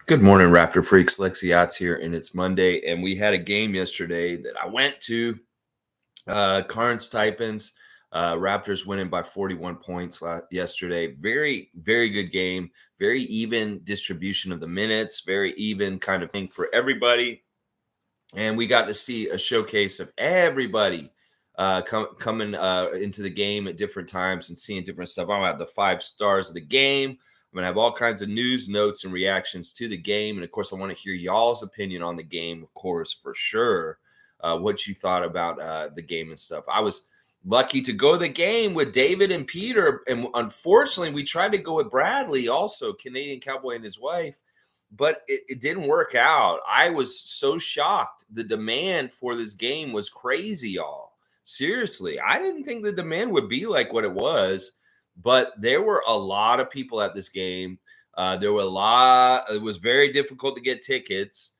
Good morning, Raptor Freaks. Lexi Yachts here, and it's Monday, and we had a game yesterday that I went to. Cairns Taipans, Raptors winning by 41 points yesterday. Very, very good game. Very even distribution of the minutes. Very even kind of thing for everybody. And we got to see a showcase of everybody coming into the game at different times and seeing different stuff. I'm gonna have the 5 stars of the game. I'm gonna have all kinds of news, notes, and reactions to the game. And of course, I want to hear y'all's opinion on the game, of course, for sure. What you thought about the game and stuff. I was lucky to go to the game with David and Peter, and unfortunately, we tried to go with Bradley, also Canadian cowboy and his wife, but it didn't work out. I was so shocked. The demand for this game was crazy, y'all. Seriously, I didn't think the demand would be like what it was, but there were a lot of people at this game. There were a lot. It was very difficult to get tickets.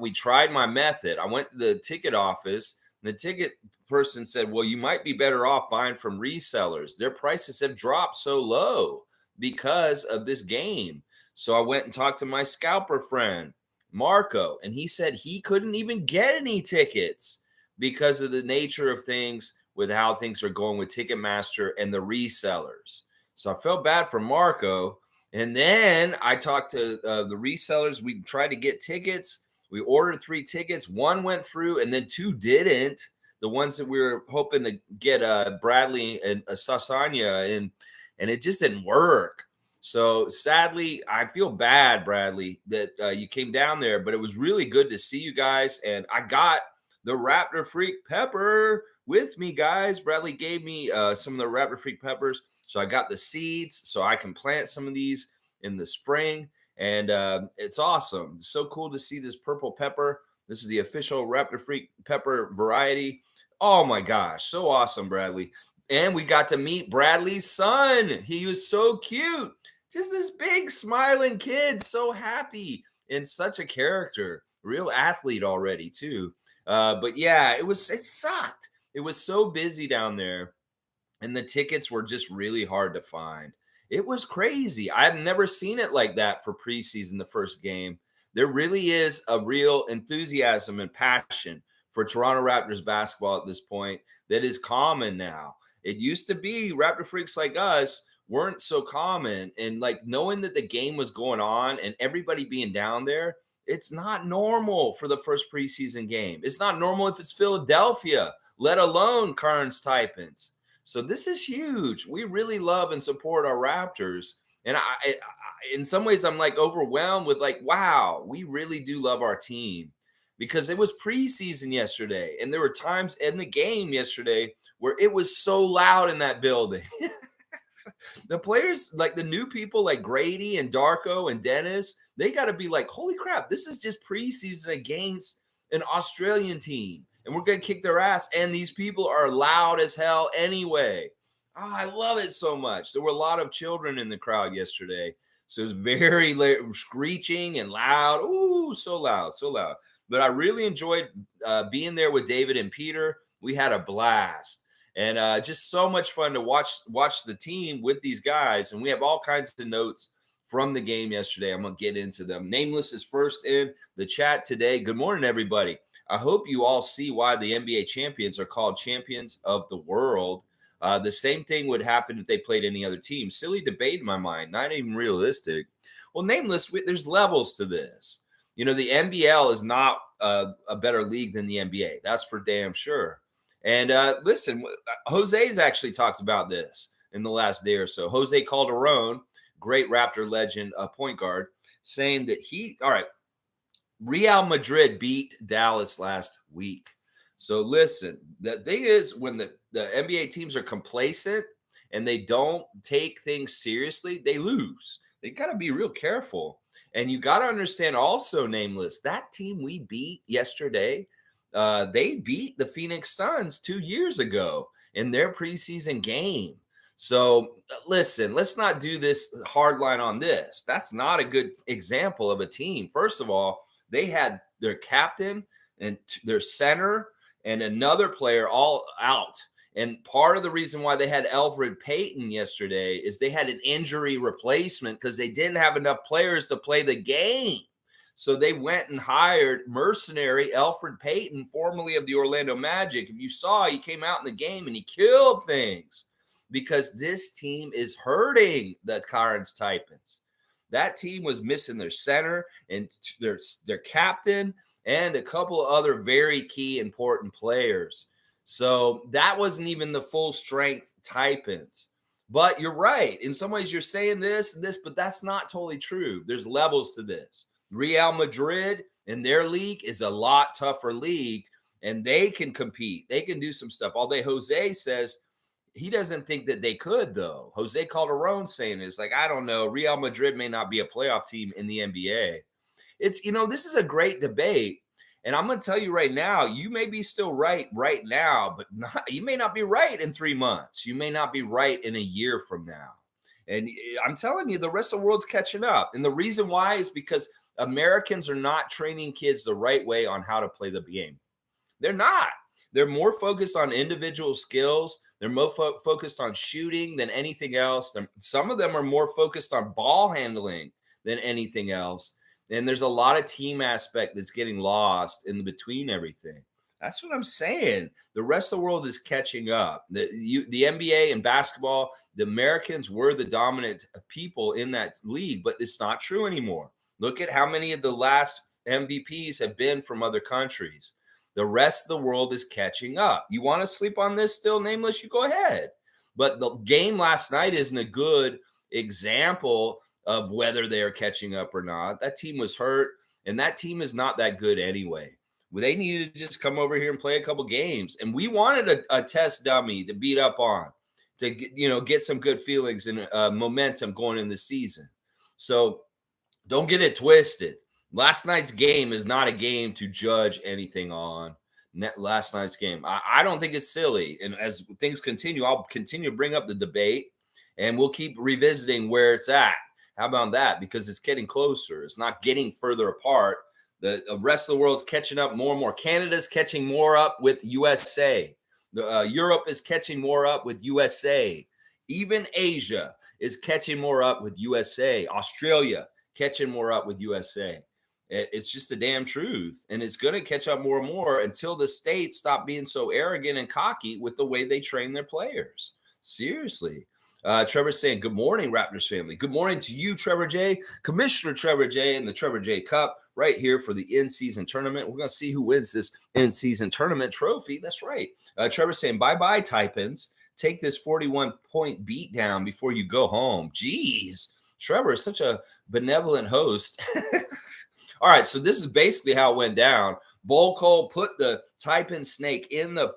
We tried my method. I went to the ticket office. The ticket person said, well, you might be better off buying from resellers. Their prices have dropped so low because of this game. So I went and talked to my scalper friend, Marco, and he said he couldn't even get any tickets because of the nature of things with how things are going with Ticketmaster and the resellers. So I felt bad for Marco. And then I talked to the resellers. We tried to get tickets. We ordered 3 tickets. 1 went through, and then 2 didn't. The ones that we were hoping to get Bradley and Sasanya, and it just didn't work. So sadly, I feel bad, Bradley, that you came down there, but it was really good to see you guys. And I got the Raptor Freak pepper with me, guys. Bradley gave me some of the Raptor Freak peppers. So I got the seeds so I can plant some of these in the spring. And it's awesome. It's so cool to see this purple pepper. This is the official Raptor Freak pepper variety. Oh my gosh, so awesome, Bradley. And we got to meet Bradley's son. He was so cute. Just this big smiling kid, so happy and such a character. Real athlete already, too. But yeah, it sucked. It was so busy down there, and the tickets were just really hard to find. It was crazy. I've never seen it like that for preseason, the first game. There really is a real enthusiasm and passion for Toronto Raptors basketball at this point that is common now. It used to be Raptor freaks like us weren't so common, and like knowing that the game was going on and everybody being down there, it's not normal for the first preseason game. It's not normal if it's Philadelphia, let alone Cairns Taipans. So this is huge. We really love and support our Raptors. And in some ways, I'm like overwhelmed with like, wow, we really do love our team, because it was preseason yesterday. And there were times in the game yesterday where it was so loud in that building. The players, like the new people like Grady and Darko and Dennis, they got to be like, holy crap, this is just preseason against an Australian team, and we're going to kick their ass. And these people are loud as hell anyway. Oh, I love it so much. There were a lot of children in the crowd yesterday. So it was very screeching and loud. Ooh, so loud, so loud. But I really enjoyed being there with David and Peter. We had a blast. And just so much fun to watch the team with these guys. And we have all kinds of notes from the game yesterday. I'm going to get into them. Nameless is first in the chat today. Good morning, everybody. I hope you all see why the NBA champions are called champions of the world. The same thing would happen if they played any other team. Silly debate in my mind, not even realistic. Well, Nameless, there's levels to this. You know, the NBL is not a better league than the NBA. That's for damn sure. And listen, Jose's actually talked about this in the last day or so. Jose Calderon, great Raptor legend, point guard, saying that Real Madrid beat Dallas last week. So listen, the thing is, when the NBA teams are complacent and they don't take things seriously, they lose. They got to be real careful. And you got to understand also, Nameless, that team we beat yesterday, they beat the Phoenix Suns 2 years ago in their preseason game. So listen, let's not do this hard line on this. That's not a good example of a team. First of all, they had their captain and their center and another player all out And part of the reason why they had Elfrid Payton yesterday is they had an injury replacement because they didn't have enough players to play the game. So they went and hired mercenary Elfrid Payton, formerly of the Orlando Magic. If you saw, he came out in the game and he killed things because this team is hurting the Cairns Taipans. That team was missing their center and their captain and a couple of other very key important players. So that wasn't even the full strength Taipans. But you're right. In some ways, you're saying this and this, but that's not totally true. There's levels to this. Real Madrid in their league is a lot tougher league, and they can compete. They can do some stuff. Although Jose says he doesn't think that they could, though. Jose Calderon saying it's like, I don't know. Real Madrid may not be a playoff team in the NBA. It's, this is a great debate. And I'm going to tell you right now, you may be still right now, but you may not be right in 3 months. You may not be right in a year from now. And I'm telling you, the rest of the world's catching up. And the reason why is because Americans are not training kids the right way on how to play the game. They're not. They're more focused on individual skills. They're more focused on shooting than anything else. Some of them are more focused on ball handling than anything else. And there's a lot of team aspect that's getting lost in between everything. That's what I'm saying. The rest of the world is catching up. The NBA and basketball, the Americans were the dominant people in that league, but it's not true anymore. Look at how many of the last MVPs have been from other countries. The rest of the world is catching up. You want to sleep on this still, Nameless? You go ahead. But the game last night isn't a good example of whether they're catching up or not. That team was hurt, and that team is not that good anyway. They needed to just come over here and play a couple games. And we wanted a test dummy to beat up on, to get some good feelings and momentum going in the season. So don't get it twisted. Last night's game is not a game to judge anything on. Last night's game, I don't think it's silly. And as things continue, I'll continue to bring up the debate, and we'll keep revisiting where it's at. How about that? Because it's getting closer. It's not getting further apart. The rest of the world's catching up more and more. Canada's catching more up with USA. Europe is catching more up with USA. Even Asia is catching more up with USA. Australia catching more up with USA. It's just the damn truth. And it's going to catch up more and more until the States stop being so arrogant and cocky with the way they train their players. Seriously. Trevor's saying, good morning, Raptors family. Good morning to you, Trevor J. Commissioner Trevor J. and the Trevor J. Cup right here for the in-season tournament. We're going to see who wins this in-season tournament trophy. That's right. Trevor's saying, bye-bye, Taipans. Take this 41-point beat down before you go home. Jeez. Trevor is such a benevolent host. All right, so this is basically how it went down. Bull Cole put the Taipan snake in the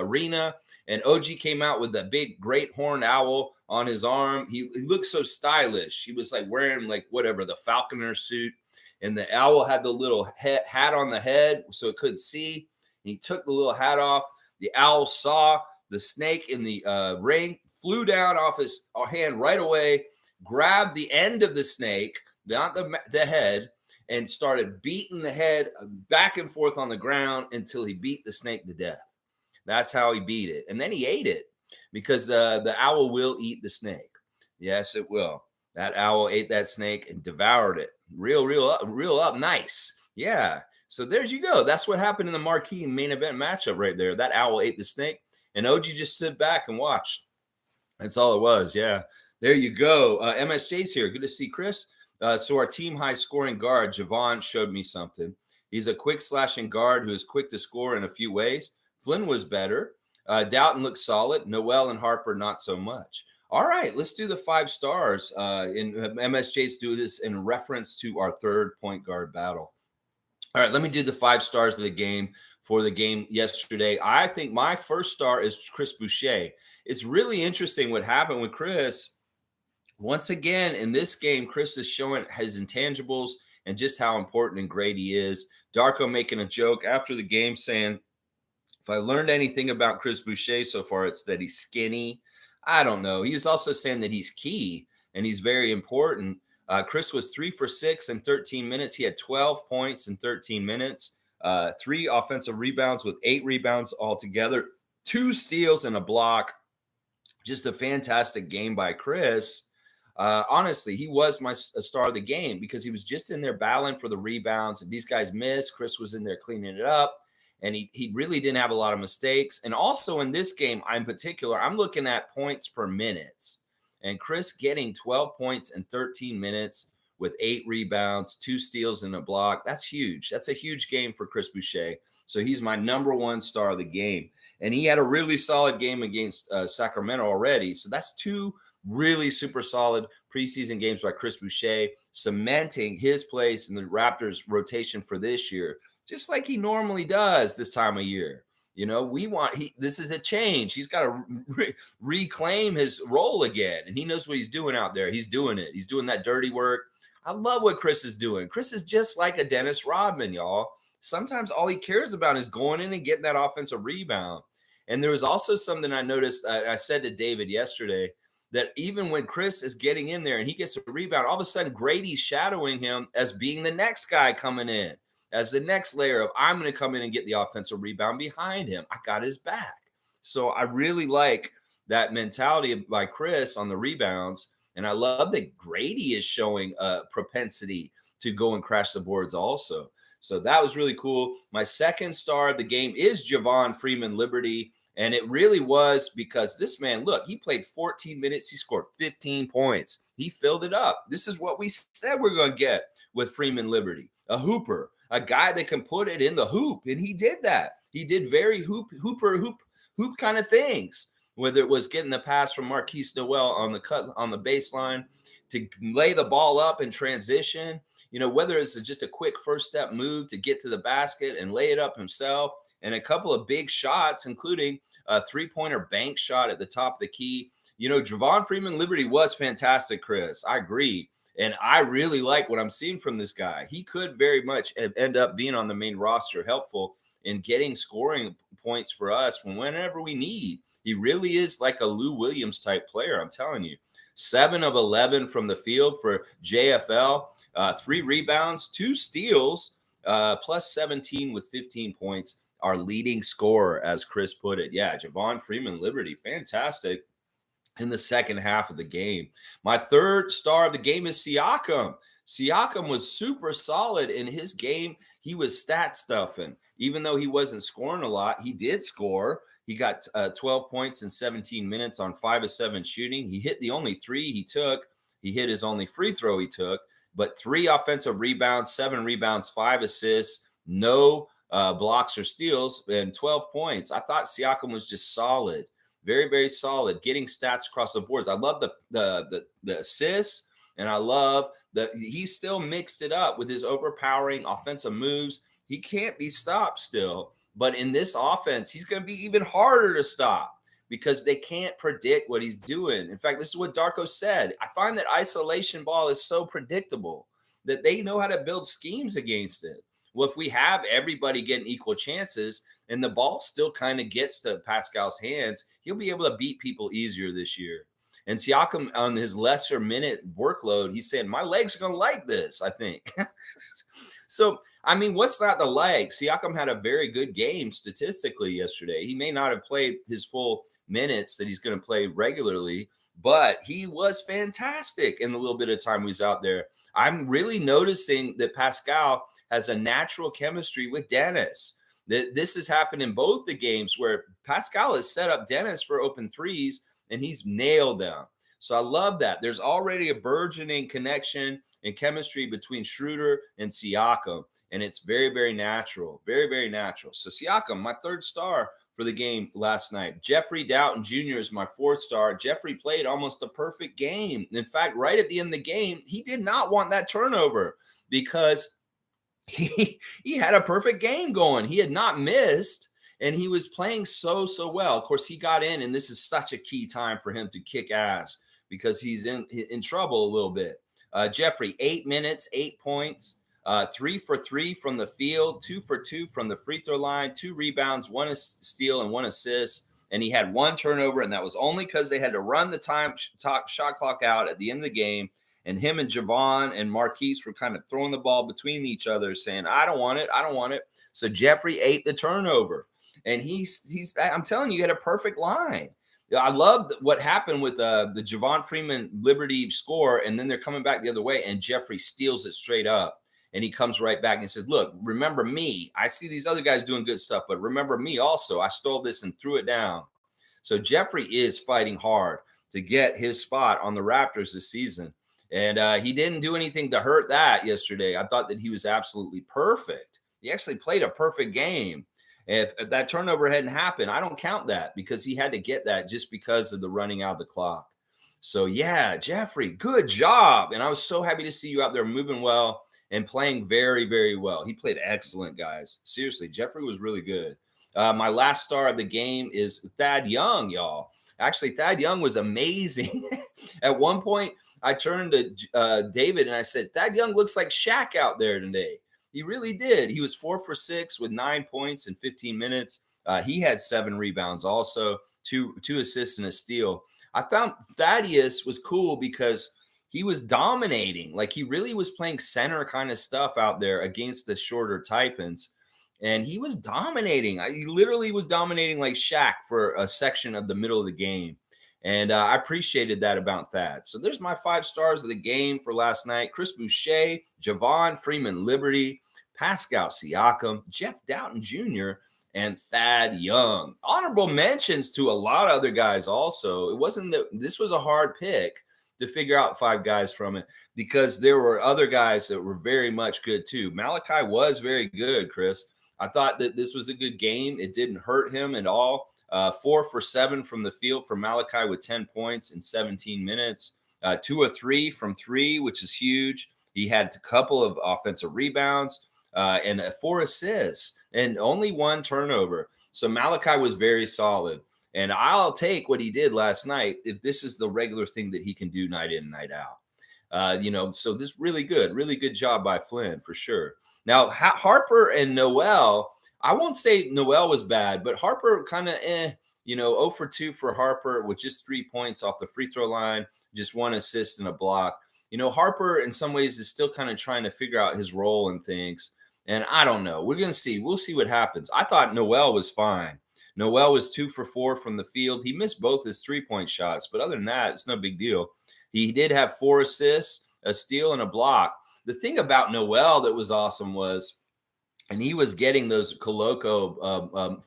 arena, and OG came out with a big great horned owl on his arm. He looked so stylish. He was like wearing the falconer suit, and the owl had the little hat on the head so it couldn't see. He took the little hat off. The owl saw the snake in the ring, flew down off his hand right away, grabbed the end of the snake, not the head, and started beating the head back and forth on the ground until he beat the snake to death. That's how he beat it. And then he ate it because the owl will eat the snake. Yes, it will. That owl ate that snake and devoured it. Real up. Nice. Yeah. So there you go. That's what happened in the marquee main event matchup right there. That owl ate the snake, and OG just stood back and watched. That's all it was. Yeah. There you go. MSJ's here. Good to see Chris. So our team high scoring guard, Javon, showed me something. He's a quick slashing guard who is quick to score in a few ways. Flynn was better. Dowtin looks solid. Noel and Harper, not so much. All right, let's do the 5 stars. In MSJ's do this in reference to our third point guard battle. All right, let me do the 5 stars of the game for the game yesterday. I think my first star is Chris Boucher. It's really interesting what happened with Chris. Once again, in this game, Chris is showing his intangibles and just how important and great he is. Darko making a joke after the game saying, if I learned anything about Chris Boucher so far, it's that he's skinny. I don't know. He was also saying that he's key and he's very important. Chris was 3 for 6 in 13 minutes. He had 12 points in 13 minutes, 3 offensive rebounds with 8 rebounds altogether, 2 steals and a block. Just a fantastic game by Chris. Honestly, he was my star of the game because he was just in there battling for the rebounds, and these guys missed. Chris was in there cleaning it up, and he really didn't have a lot of mistakes. And also in this game, in particular, I'm looking at points per minutes, and Chris getting 12 points in 13 minutes with 8 rebounds, 2 steals, and a block. That's huge. That's a huge game for Chris Boucher. So he's my number 1 star of the game. And he had a really solid game against Sacramento already. So that's 2 really super solid preseason games by Chris Boucher, cementing his place in the Raptors rotation for this year, just like he normally does this time of year. This is a change. He's got to reclaim his role again, and he knows what he's doing out there. He's doing it. He's doing that dirty work. I love what Chris is doing. Chris is just like a Dennis Rodman, y'all. Sometimes all he cares about is going in and getting that offensive rebound. And there was also something I noticed. I said to David yesterday that even when Chris is getting in there and he gets a rebound, all of a sudden Grady's shadowing him as being the next guy coming in, as the next layer of I'm going to come in and get the offensive rebound behind him. I got his back. So I really like that mentality by Chris on the rebounds. And I love that Grady is showing a propensity to go and crash the boards also. So that was really cool. My second star of the game is Javon Freeman-Liberty. And it really was because this man, look, he played 14 minutes. He scored 15 points. He filled it up. This is what we said we're going to get with Freeman-Liberty, a hooper, a guy that can put it in the hoop. And he did that. He did very hoop kind of things, whether it was getting the pass from Marquise Noel on the cut on the baseline to lay the ball up in transition, whether it's just a quick first step move to get to the basket and lay it up himself, and a couple of big shots, including a 3-pointer bank shot at the top of the key. Javon Freeman-Liberty was fantastic, Chris. I agree. And I really like what I'm seeing from this guy. He could very much end up being on the main roster, helpful in getting scoring points for us whenever we need. He really is like a Lou Williams type player, I'm telling you. 7 of 11 from the field for JFL, 3 rebounds, 2 steals, plus 17 with 15 points. Our leading scorer, as Chris put it. Yeah, Javon Freeman-Liberty, fantastic in the second half of the game. My third star of the game is Siakam. Siakam was super solid in his game. He was stat stuffing. Even though he wasn't scoring a lot, he did score. He got 12 points in 17 minutes on 5 of 7 shooting. He hit the only 3 he took. He hit his only free throw he took. But 3 offensive rebounds, 7 rebounds, 5 assists, no blocks or steals, and 12 points. I thought Siakam was just solid. Very, very solid, getting stats across the boards. I love the assists, and I love that he still mixed it up with his overpowering offensive moves. He can't be stopped still, but in this offense, he's going to be even harder to stop because they can't predict what he's doing. In fact, this is what Darko said. I find that isolation ball is so predictable that they know how to build schemes against it. Well, if we have everybody getting equal chances and the ball still kind of gets to Pascal's hands, he'll be able to beat people easier this year. And Siakam, on his lesser minute workload, he's saying, my legs are going to like this, I think. So, I mean, what's not to like? Siakam had a very good game statistically yesterday. He may not have played his full minutes that he's going to play regularly, but he was fantastic in the little bit of time he was out there. I'm really noticing that Pascal has a natural chemistry with Dennis. This has happened in both the games where Pascal has set up Dennis for open threes and he's nailed them. So I love that. There's already a burgeoning connection and chemistry between Schröder and Siakam, and it's very, very natural. Very, very natural. So Siakam, my third star for the game last night. Jeffrey Dowtin Jr. is my fourth star. Jeffrey played almost a perfect game. In fact, right at the end of the game, he did not want that turnover because he had a perfect game going. He had not missed, and he was playing so well. Of course, he got in, and this is such a key time for him to kick ass because he's in trouble a little bit. Jeffrey, 8 minutes, 8 points, 3 for 3 from the field, 2 for 2 from the free throw line, 2 rebounds, 1 steal, and 1 assist. And he had 1 turnover, and that was only because they had to run the shot clock out at the end of the game. And him and Javon and Marquise were kind of throwing the ball between each other, saying, I don't want it. I don't want it. So Jeffrey ate the turnover. And I'm telling you, he had a perfect line. I love what happened with the Javon Freeman-Liberty score, and then they're coming back the other way, and Jeffrey steals it straight up. And he comes right back and says, look, remember me. I see these other guys doing good stuff, but remember me also. I stole this and threw it down. So Jeffrey is fighting hard to get his spot on the Raptors this season. And he didn't do anything to hurt that yesterday. I thought that he was absolutely perfect. He actually played a perfect game. If that turnover hadn't happened, I don't count that because he had to get that just because of the running out of the clock. So, yeah, Jeffrey, good job. And I was so happy to see you out there moving well and playing very, very well. He played excellent, guys. Seriously, Jeffrey was really good. My last star of the game is Thad Young, y'all. Actually, Thad Young was amazing. At one point, I turned to David and I said, Thad Young looks like Shaq out there today. He really did. He was 4 for 6 with 9 points in 15 minutes. He had 7 rebounds also, two assists and a steal. I found Thaddeus was cool because he was dominating. Like he really was playing center kind of stuff out there against the shorter Taipans. And he was dominating. He literally was dominating like Shaq for a section of the middle of the game. And I appreciated that about Thad. So there's my 5 stars of the game for last night. Chris Boucher, Javon, Freeman-Liberty, Pascal Siakam, Jeff Dowtin Jr., and Thad Young. Honorable mentions to a lot of other guys also. It wasn't that this was a hard pick to figure out 5 guys from it because there were other guys that were very much good too. Malachi was very good, Chris. I thought that this was a good game. It didn't hurt him at all. 4 for 7 from the field for Malachi with 10 points in 17 minutes. 2 of 3 from 3, which is huge. He had a couple of offensive rebounds and 4 assists and only 1 turnover. So Malachi was very solid. And I'll take what he did last night if this is the regular thing that he can do night in, night out. So this really good job by Flynn for sure. Now, Harper and Noel, I won't say Noel was bad, but Harper kind of 0 for 2 for Harper with just 3 points off the free throw line, just 1 assist and a block. Harper in some ways is still kind of trying to figure out his role and things. And I don't know. We're going to see. We'll see what happens. I thought Noel was fine. Noel was 2 for 4 from the field. He missed both his 3-point shots, but other than that, it's no big deal. He did have 4 assists, a steal, and a block. The thing about Noel that was awesome was, and he was getting those Coloco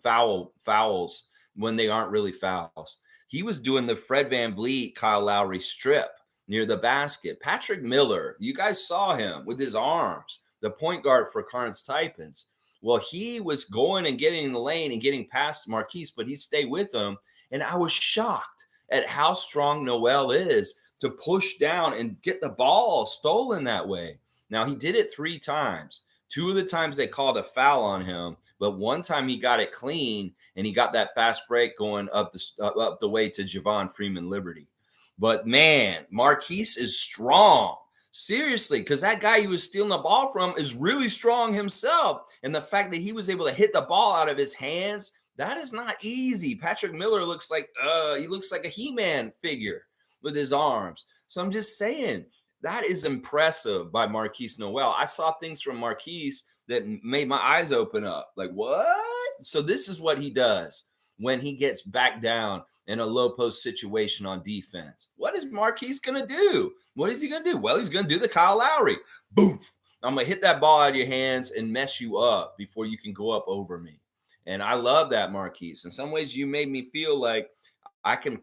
fouls when they aren't really fouls. He was doing the Fred VanVleet, Kyle Lowry strip near the basket. Patrick Miller, you guys saw him with his arms, the point guard for Cairns Taipans. Well, he was going and getting in the lane and getting past Marquise, but he stayed with them. And I was shocked at how strong Noel is to push down and get the ball stolen that way. Now, he did it 3 times. 2 of the times they called a foul on him, but 1 time he got it clean and he got that fast break going up the way to Javon Freeman-Liberty. But man, Marquise is strong. Seriously, because that guy he was stealing the ball from is really strong himself. And the fact that he was able to hit the ball out of his hands, that is not easy. Patrick Miller looks like a He-Man figure with his arms. So I'm just saying, that is impressive by Marquise Noel. I saw things from Marquise that made my eyes open up. Like, what? So this is what he does when he gets back down in a low post situation on defense. What is Marquise going to do? What is he going to do? Well, he's going to do the Kyle Lowry. Boof. I'm going to hit that ball out of your hands and mess you up before you can go up over me. And I love that, Marquise. In some ways, you made me feel like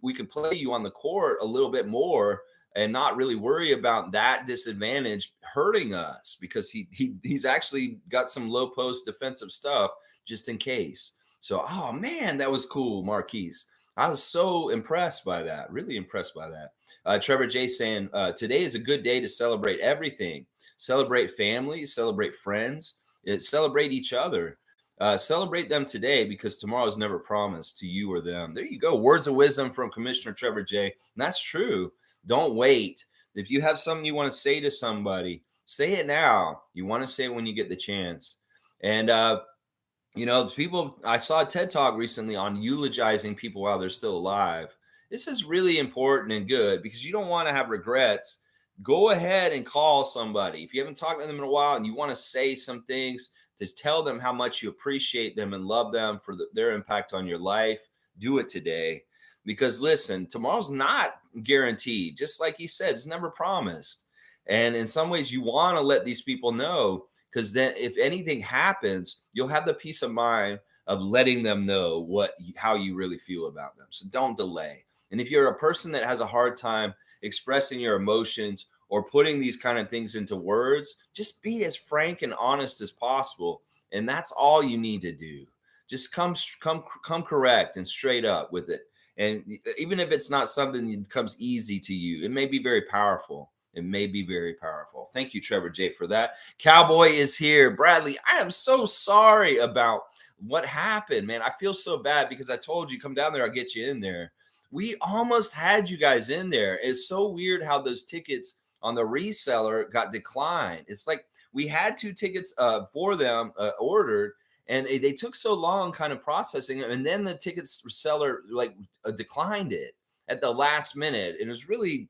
we can play you on the court a little bit more and not really worry about that disadvantage hurting us because he's actually got some low post defensive stuff just in case. So, oh man, that was cool, Marquise. I was so impressed by that, really impressed by that. Trevor J saying, today is a good day to celebrate everything. Celebrate family, celebrate friends, celebrate each other. Celebrate them today because tomorrow is never promised to you or them. There you go. Words of wisdom from Commissioner Trevor J. And that's true. Don't wait. If you have something you want to say to somebody, say it now. You want to say it when you get the chance. And, people, I saw a TED Talk recently on eulogizing people while they're still alive. This is really important and good because you don't want to have regrets. Go ahead and call somebody. If you haven't talked to them in a while and you want to say some things, to tell them how much you appreciate them and love them for their impact on your life, do it today. Because listen, tomorrow's not guaranteed. Just like he said, it's never promised. And in some ways, you want to let these people know, because then if anything happens, you'll have the peace of mind of letting them know how you really feel about them. So don't delay. And if you're a person that has a hard time expressing your emotions or putting these kind of things into words, just be as frank and honest as possible. And that's all you need to do. Just come correct and straight up with it. And even if it's not something that comes easy to you, it may be very powerful. It may be very powerful. Thank you, Trevor J, for that. Cowboy is here. Bradley, I am so sorry about what happened, man. I feel so bad because I told you, come down there, I'll get you in there. We almost had you guys in there. It's so weird how those tickets on the reseller got declined. It's like we had 2 tickets for them ordered, and they took so long kind of processing it, and then the ticket seller declined it at the last minute, and it was really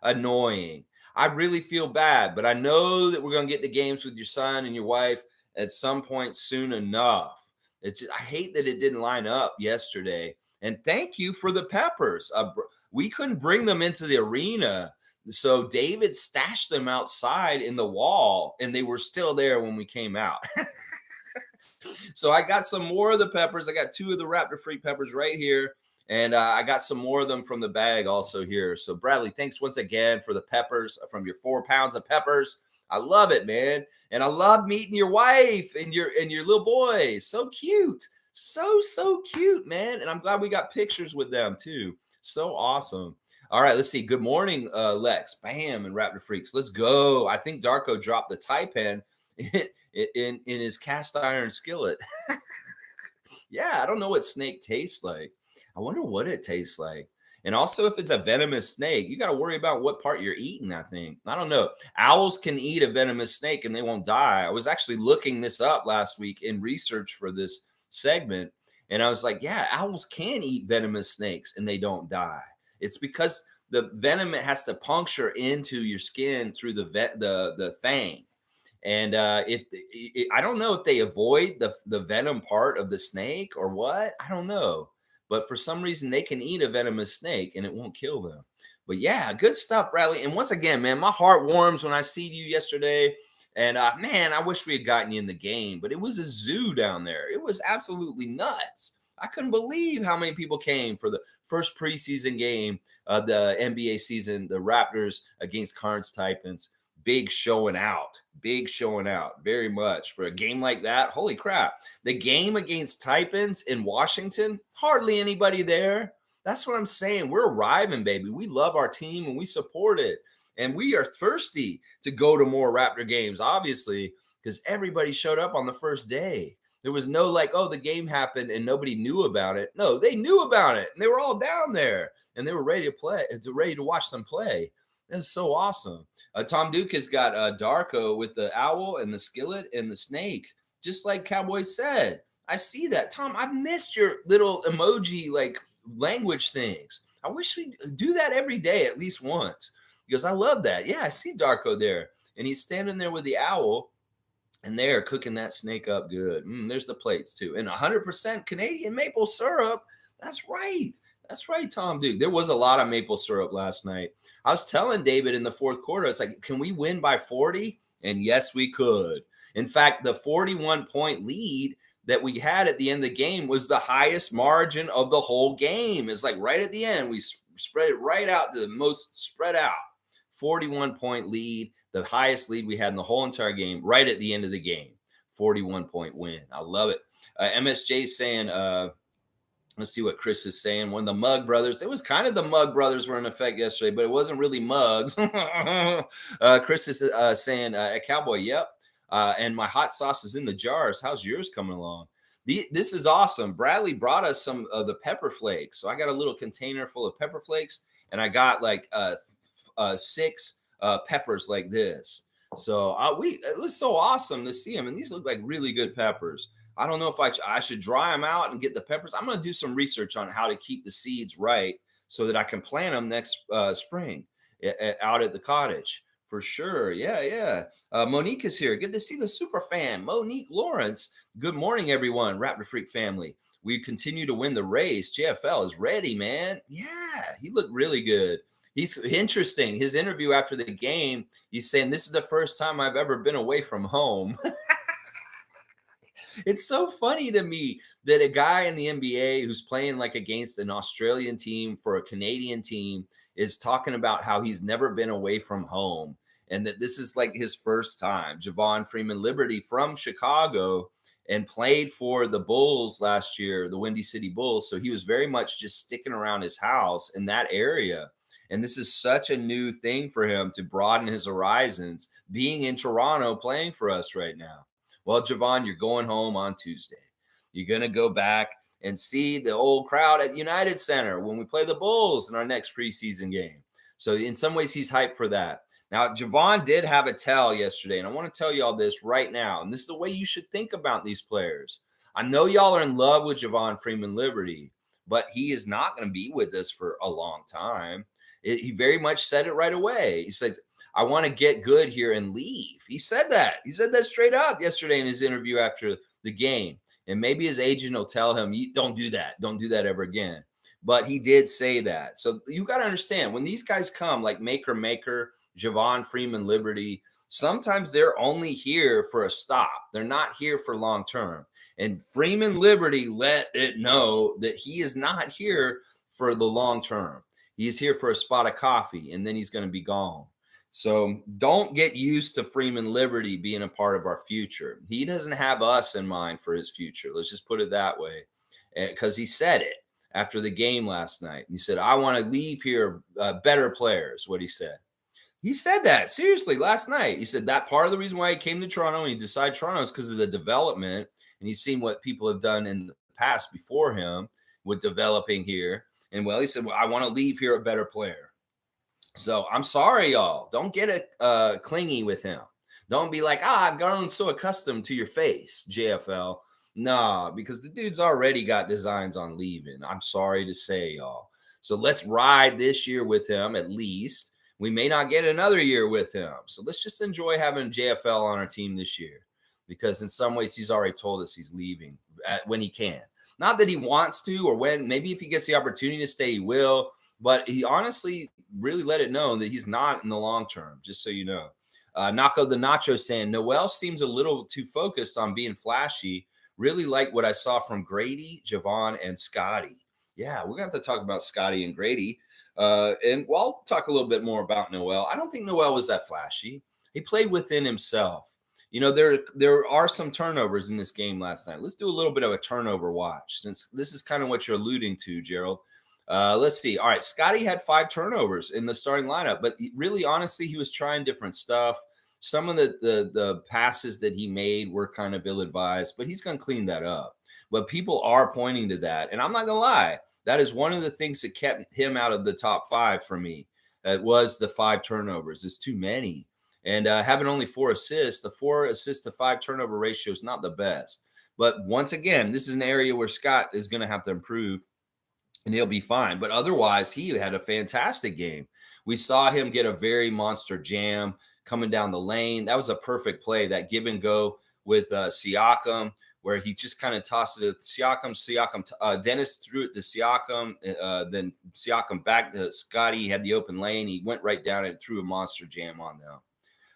annoying. I really feel bad, but I know that we're going to get the games with your son and your wife at some point soon enough. I hate that it didn't line up yesterday. And thank you for the peppers. We couldn't bring them into the arena, so David stashed them outside in the wall, and they were still there when we came out. So I got some more of the peppers. I got 2 of the Raptor Freak peppers right here. And I got some more of them from the bag also here. So Bradley, thanks once again for the peppers, from your 4 pounds of peppers. I love it, man. And I love meeting your wife and your little boy. So cute. So cute, man. And I'm glad we got pictures with them too. So awesome. All right, let's see. Good morning, Lex. Bam, and Raptor Freaks. Let's go. I think Darko dropped the Taipan in his cast iron skillet. Yeah, I don't know what snake tastes like. I wonder what it tastes like. And also, if it's a venomous snake, you got to worry about what part you're eating, I think. I don't know. Owls can eat a venomous snake and they won't die. I was actually looking this up last week in research for this segment. And I was like, yeah, owls can eat venomous snakes and they don't die. It's because the venom, it has to puncture into your skin through the fang. And I don't know if they avoid the venom part of the snake or what. I don't know. But for some reason, they can eat a venomous snake and it won't kill them. But yeah, good stuff, Bradley. And once again, man, my heart warms when I see you yesterday. And man, I wish we had gotten you in the game, but it was a zoo down there. It was absolutely nuts. I couldn't believe how many people came for the first preseason game of the NBA season, the Raptors against Cairns Taipans. Big showing out very much for a game like that. Holy crap. The game against Taipans in Washington, hardly anybody there. That's what I'm saying. We're arriving, baby. We love our team and we support it. And we are thirsty to go to more Raptor games, obviously, because everybody showed up on the first day. There was no oh, the game happened and nobody knew about it. No, they knew about it and they were all down there and they were ready to play, ready to watch them play. That's so awesome. Tom Duke has got Darko with the owl and the skillet and the snake, just like Cowboy said. I see that. Tom, I've missed your little emoji language things. I wish we do that every day at least once, because I love that. Yeah, I see Darko there. And he's standing there with the owl, and they're cooking that snake up good. There's the plates too. And 100% Canadian maple syrup. That's right. That's right, Tom Duke. There was a lot of maple syrup last night. I was telling David in the fourth quarter, it's like, can we win by 40? And yes, we could. In fact, the 41-point lead that we had at the end of the game was the highest margin of the whole game. It's like right at the end, we spread it right out to the most spread out. 41-point lead, the highest lead we had in the whole entire game, right at the end of the game. 41-point win. I love it. MSJ saying, let's see what Chris is saying. When the Mug Brothers, it was kind of the Mug Brothers were in effect yesterday, but it wasn't really mugs. Chris is saying, Cowboy, yep. And my hot sauce is in the jars. How's yours coming along? This is awesome. Bradley brought us some of the pepper flakes. So I got a little container full of pepper flakes, and I got 6 peppers like this. So it was so awesome to see them. And these look like really good peppers. I don't know if I should dry them out and get the peppers. I'm going to do some research on how to keep the seeds right so that I can plant them next spring out at the cottage For sure. Yeah, yeah. Monique is here. Good to see the super fan, Monique Lawrence. Good morning, everyone. Raptor Freak family. We continue to win the race. JFL is ready, man. Yeah, he looked really good. He's interesting. His interview after the game, he's saying, "This is the first time I've ever been away from home." It's so funny to me that a guy in the NBA who's playing like against an Australian team for a Canadian team is talking about how he's never been away from home and that this is like his first time. Javon Freeman-Liberty from Chicago and played for the Bulls last year, the Windy City Bulls. So he was very much just sticking around his house in that area. And this is such a new thing for him to broaden his horizons, being in Toronto playing for us right now. Well, Javon, you're going home on Tuesday. You're going to go back and see the old crowd at United Center when we play the Bulls in our next preseason game. So in some ways, he's hyped for that. Now, Javon did have a tell yesterday, and I want to tell you all this right now. And this is the way you should think about these players. I know y'all are in love with Javon Freeman-Liberty, but he is not going to be with us for a long time. He very much said it right away. He said, "I want to get good here and leave." He said that. He said that straight up yesterday in his interview after the game. And maybe his agent will tell him, "Don't do that. Don't do that ever again." But he did say that. So you got to understand when these guys come, like Maker, Javon Freeman-Liberty, sometimes they're only here for a stop. They're not here for long term. And Freeman-Liberty let it know that he is not here for the long term. He's here for a spot of coffee, and then he's going to be gone. So don't get used to Freeman-Liberty being a part of our future. He doesn't have us in mind for his future. Let's just put it that way. Because he said it after the game last night. He said, "I want to leave here better players," what he said. He said that seriously last night. He said that part of the reason why he came to Toronto and he decided Toronto is because of the development. And he's seen what people have done in the past before him with developing here. And well, he said, "Well, I want to leave here a better player." So I'm sorry, y'all. Don't get clingy with him. Don't be like, "I've grown so accustomed to your face, JFL." Nah, because the dude's already got designs on leaving. I'm sorry to say, y'all. So let's ride this year with him at least. We may not get another year with him. So let's just enjoy having JFL on our team this year because in some ways he's already told us he's leaving when he can. Not that he wants to or when, maybe if he gets the opportunity to stay, he will. But he honestly really let it know that he's not in the long term, just so you know. Naco the Nacho saying, "Noel seems a little too focused on being flashy. Really like what I saw from Grady, Javon, and Scotty." Yeah, we're going to have to talk about Scotty and Grady. And I'll talk a little bit more about Noel. I don't think Noel was that flashy. He played within himself. You know, there are some turnovers in this game last night. Let's do a little bit of a turnover watch since this is kind of what you're alluding to, Gerald. Let's see. All right, Scotty had 5 turnovers in the starting lineup, but really, honestly, he was trying different stuff. Some of the passes that he made were kind of ill-advised, but he's going to clean that up. But people are pointing to that, and I'm not going to lie. That is one of the things that kept him out of the top 5 for me. It was the 5 turnovers. It's too many. And having only 4 assists, the 4 assist to 5 turnover ratio is not the best. But once again, this is an area where Scott is going to have to improve and he'll be fine. But otherwise, he had a fantastic game. We saw him get a very monster jam coming down the lane. That was a perfect play, that give and go with Siakam, where he just kind of tossed it to Siakam. Dennis threw it to Siakam. Then Siakam back to Scotty. He had the open lane. He went right down and threw a monster jam on them.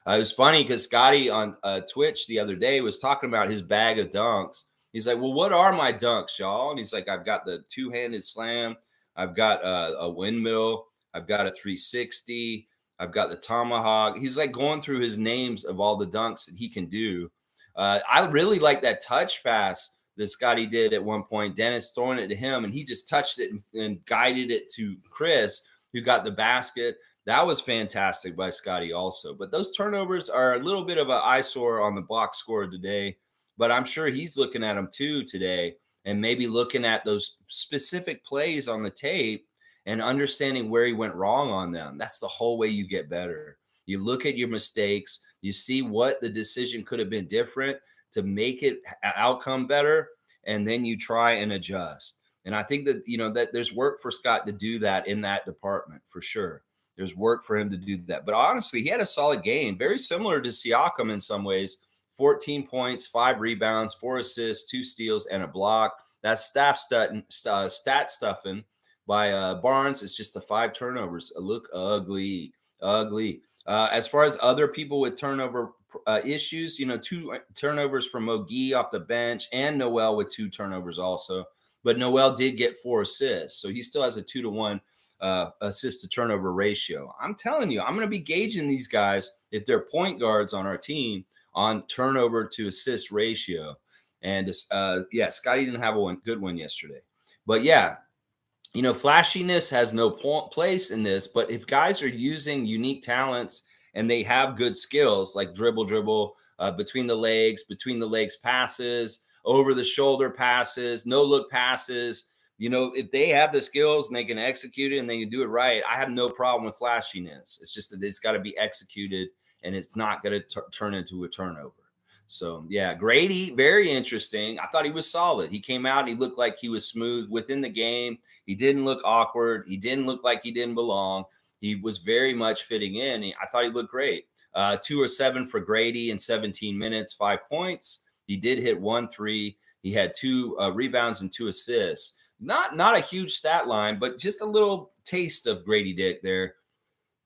It was funny because Scotty on Twitch the other day was talking about his bag of dunks. He's like, "Well, what are my dunks, y'all?" And he's like, "I've got the 2-handed slam. I've got a windmill. I've got a 360. I've got the tomahawk." He's like going through his names of all the dunks that he can do. I really like that touch pass that Scotty did at one point. Dennis throwing it to him, and he just touched it and guided it to Chris, who got the basket. That was fantastic by Scotty also. But those turnovers are a little bit of an eyesore on the box score today. But I'm sure he's looking at them too today and maybe looking at those specific plays on the tape and understanding where he went wrong on them. That's the whole way you get better. You look at your mistakes, you see what the decision could have been different to make it outcome better, and then you try and adjust. And I think that, that there's work for Scott to do that in that department for sure. There's work for him to do that. But honestly, he had a solid game, very similar to Siakam in some ways. 14 points, 5 rebounds, 4 assists, 2 steals, and a block. That's stat stuffing by Barnes. It's just the 5 turnovers. Look ugly, ugly. As far as other people with turnover issues, 2 turnovers from McGee off the bench and Noel with 2 turnovers also. But Noel did get 4 assists, so he still has a 2-to-1 assist to turnover ratio. I'm telling you, I'm going to be gauging these guys if they're point guards on our team on turnover to assist ratio. And yeah, Scotty didn't have a good one yesterday. But yeah, flashiness has no place in this. But if guys are using unique talents and they have good skills like dribble, between the legs passes, over the shoulder passes, no look passes, if they have the skills and they can execute it and they can do it right, I have no problem with flashiness. It's just that it's got to be executed and it's not going to turn into a turnover. So, yeah, Gradey, very interesting. I thought he was solid. He came out, he looked like he was smooth within the game. He didn't look awkward. He didn't look like he didn't belong. He was very much fitting in. I thought he looked great. 2 or 7 for Gradey in 17 minutes, 5 points. He did hit 1 3. He had 2 rebounds and 2 assists. Not a huge stat line, but just a little taste of Grady Dick there.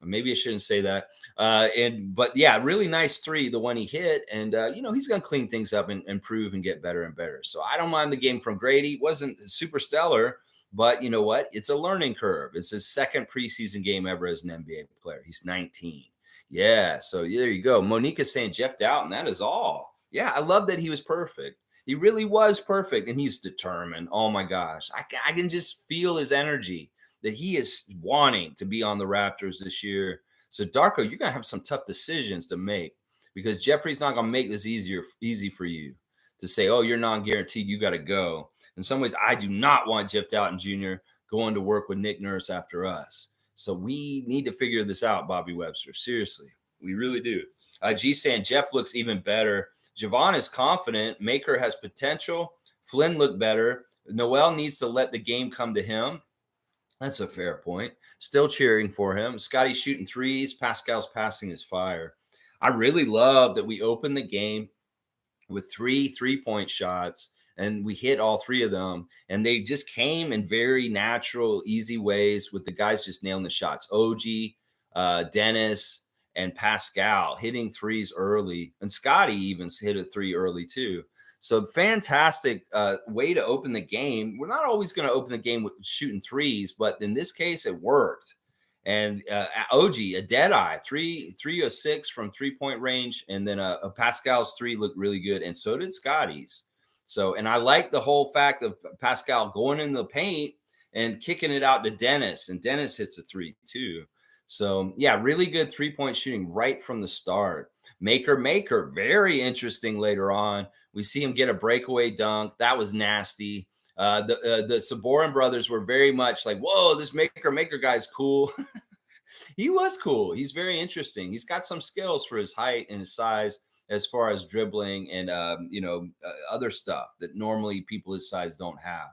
Maybe I shouldn't say that. But yeah, really nice 3, the one he hit. And, he's going to clean things up and improve and get better and better. So I don't mind the game from Grady. Wasn't super stellar, but you know what? It's a learning curve. It's his second preseason game ever as an NBA player. He's 19. Yeah. So there you go. Monica's saying Jeff Dowtin. That is all. Yeah. I love that he was perfect. He really was perfect. And he's determined. Oh my gosh. I can just feel his energy that he is wanting to be on the Raptors this year. So Darko, you're going to have some tough decisions to make because Jeffrey's not going to make this easy for you to say, oh, you're non-guaranteed. You got to go. In some ways, I do not want Jeff Dowtin Jr. going to work with Nick Nurse after us. So we need to figure this out, Bobby Webster. Seriously, we really do. G saying Jeff looks even better. Javon is confident. Maker has potential. Flynn looked better. Noel needs to let the game come to him. That's a fair point. Still cheering for him. Scotty's shooting 3s. Pascal's passing his fire. I really love that we opened the game with 3 3-point shots, and we hit all 3 of them. And they just came in very natural, easy ways with the guys just nailing the shots. OG, Dennis, and Pascal hitting 3s early. And Scotty even hit a 3 early too. So fantastic way to open the game. We're not always going to open the game with shooting 3s, but in this case, it worked. And OG, a dead eye, 3 of 6 from 3-point range, and then a Pascal's 3 looked really good, and so did Scotty's. So, and I like the whole fact of Pascal going in the paint and kicking it out to Dennis, and Dennis hits a 3 too. So, yeah, really good 3-point shooting right from the start. Maker, very interesting later on. We see him get a breakaway dunk. That was nasty. The Saborin brothers were very much like, whoa, this Maker guy's cool. He was cool. He's very interesting. He's got some skills for his height and his size as far as dribbling and, other stuff that normally people his size don't have.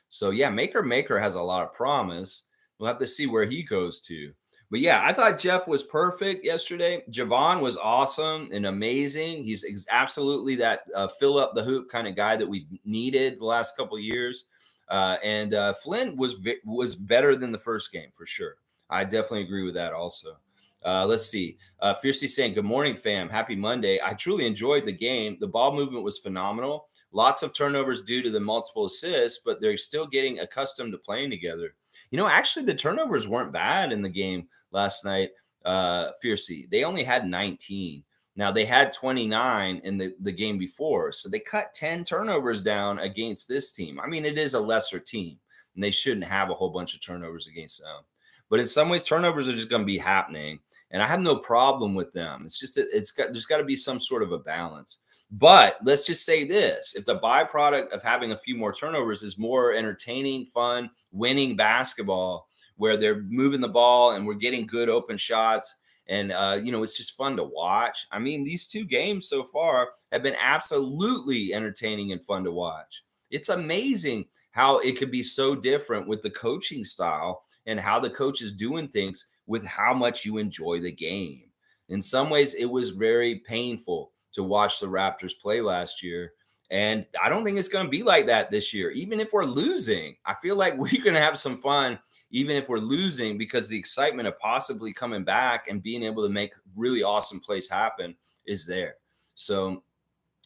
So, yeah, Maker has a lot of promise. We'll have to see where he goes to. But yeah, I thought Jeff was perfect yesterday. Javon was awesome and amazing. He's absolutely that fill up the hoop kind of guy that we needed the last couple of years. And Flynn was better than the first game for sure. I definitely agree with that also. Let's see. Fiercely saying, good morning, fam. Happy Monday. I truly enjoyed the game. The ball movement was phenomenal. Lots of turnovers due to the multiple assists, but they're still getting accustomed to playing together. Actually, the turnovers weren't bad in the game last night, Fiercey. They only had 19. Now, they had 29 in the game before, so they cut 10 turnovers down against this team. I mean, it is a lesser team, and they shouldn't have a whole bunch of turnovers against them. But in some ways, turnovers are just going to be happening, and I have no problem with them. It's just that there's got to be some sort of a balance. But let's just say this. If the byproduct of having a few more turnovers is more entertaining, fun, winning basketball, where they're moving the ball and we're getting good open shots, and, it's just fun to watch. I mean, these 2 games so far have been absolutely entertaining and fun to watch. It's amazing how it could be so different with the coaching style and how the coach is doing things with how much you enjoy the game. In some ways, it was very painful to watch the Raptors play last year. And I don't think it's going to be like that this year. Even if we're losing, I feel like we're going to have some fun, even if we're losing, because the excitement of possibly coming back and being able to make really awesome plays happen is there. So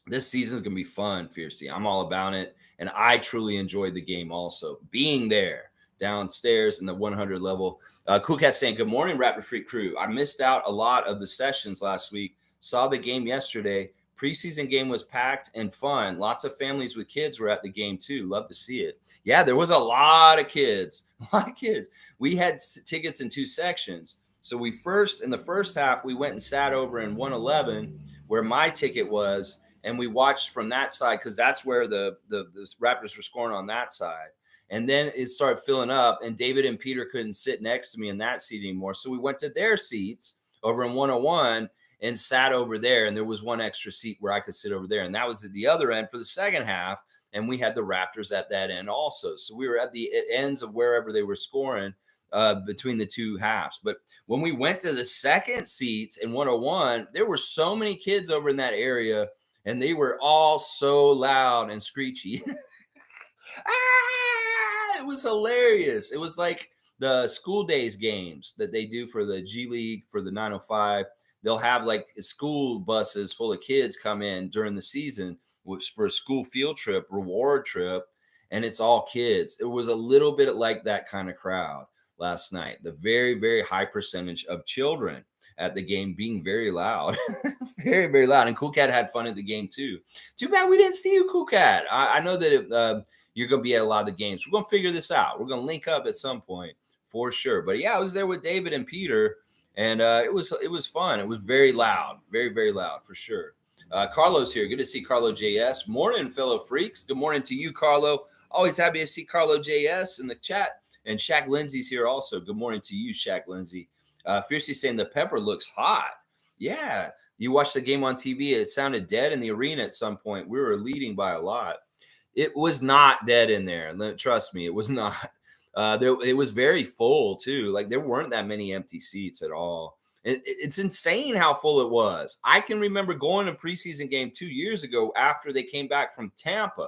this season is going to be fun, Fiercey. I'm all about it. And I truly enjoyed the game also. Being there downstairs in the 100 level. Cool Cat saying, good morning, Raptor Freak crew. I missed out a lot of the sessions last week. Saw the game yesterday. Preseason game was packed and fun. Lots of families with kids were at the game too. Love to see it. Yeah, there was a lot of kids. A lot of kids. We had tickets in 2 sections. So in the first half, we went and sat over in 111 where my ticket was, and we watched from that side because that's where the Raptors were scoring on that side. And then it started filling up, and David and Peter couldn't sit next to me in that seat anymore. So we went to their seats over in 101 and sat over there. And there was one extra seat where I could sit over there. And that was at the other end for the second half. And we had the Raptors at that end also. So we were at the ends of wherever they were scoring between the 2 halves. But when we went to the second seats in 101, there were so many kids over in that area, and they were all so loud and screechy. It was hilarious. It was like the school days games that they do for the G League, for the 905. They'll have like school buses full of kids come in during the season, which for a school field trip, reward trip, and it's all kids. It was a little bit like that kind of crowd last night. The very, very high percentage of children at the game being very loud. Very, very loud. And Cool Cat had fun at the game too. Too bad we didn't see you, Cool Cat. I know that you're going to be at a lot of the games. We're going to figure this out. We're going to link up at some point for sure. But yeah, I was there with David and Peter, and it was fun. It was very loud, very, very loud for sure. Carlo's here. Good to see Carlo JS. Morning, fellow freaks. Good morning to you, Carlo. Always happy to see Carlo JS in the chat. And Shaq Lindsay's here also. Good morning to you, Shaq Lindsay. Fiercely saying the pepper looks hot. Yeah. You watched the game on TV. It sounded dead in the arena at some point. We were leading by a lot. It was not dead in there. Trust me, it was not. It was very full too. Like there weren't that many empty seats at all. It's insane how full it was. I can remember going to a preseason game 2 years ago after they came back from Tampa,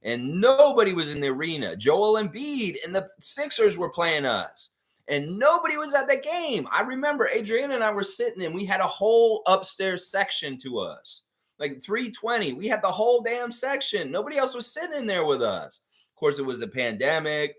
and nobody was in the arena. Joel Embiid and the Sixers were playing us, and nobody was at the game. I remember Adriana and I were sitting, and we had a whole upstairs section to us. Like 320, we had the whole damn section. Nobody else was sitting in there with us. Of course, it was a pandemic.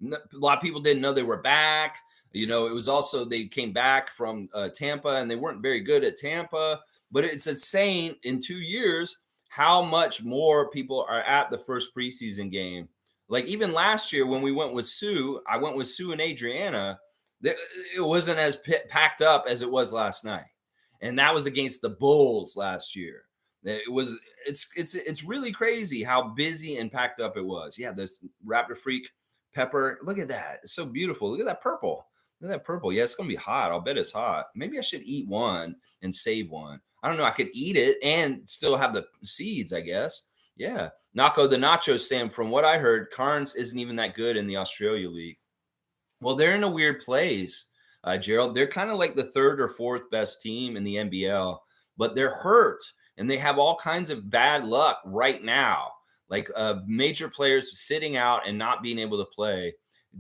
A lot of people didn't know they were back. You know, it was also they came back from Tampa, and they weren't very good at Tampa. But it's insane in 2 years how much more people are at the first preseason game. Like even last year when we went with Sue, I went with Sue and Adriana. It wasn't as packed up as it was last night. And that was against the Bulls last year. It's really crazy how busy and packed up it was. Yeah, this Raptor Freak pepper. Look at that. It's so beautiful. Look at that purple. Look at that purple. Yeah, it's going to be hot. I'll bet it's hot. Maybe I should eat one and save one. I don't know. I could eat it and still have the seeds, I guess. Yeah. Nako the Nacho Sam, from what I heard, Cairns isn't even that good in the Australia League. Well, they're in a weird place. Gerald, they're kind of like the 3rd or 4th best team in the NBL, but they're hurt and they have all kinds of bad luck right now, like major players sitting out and not being able to play.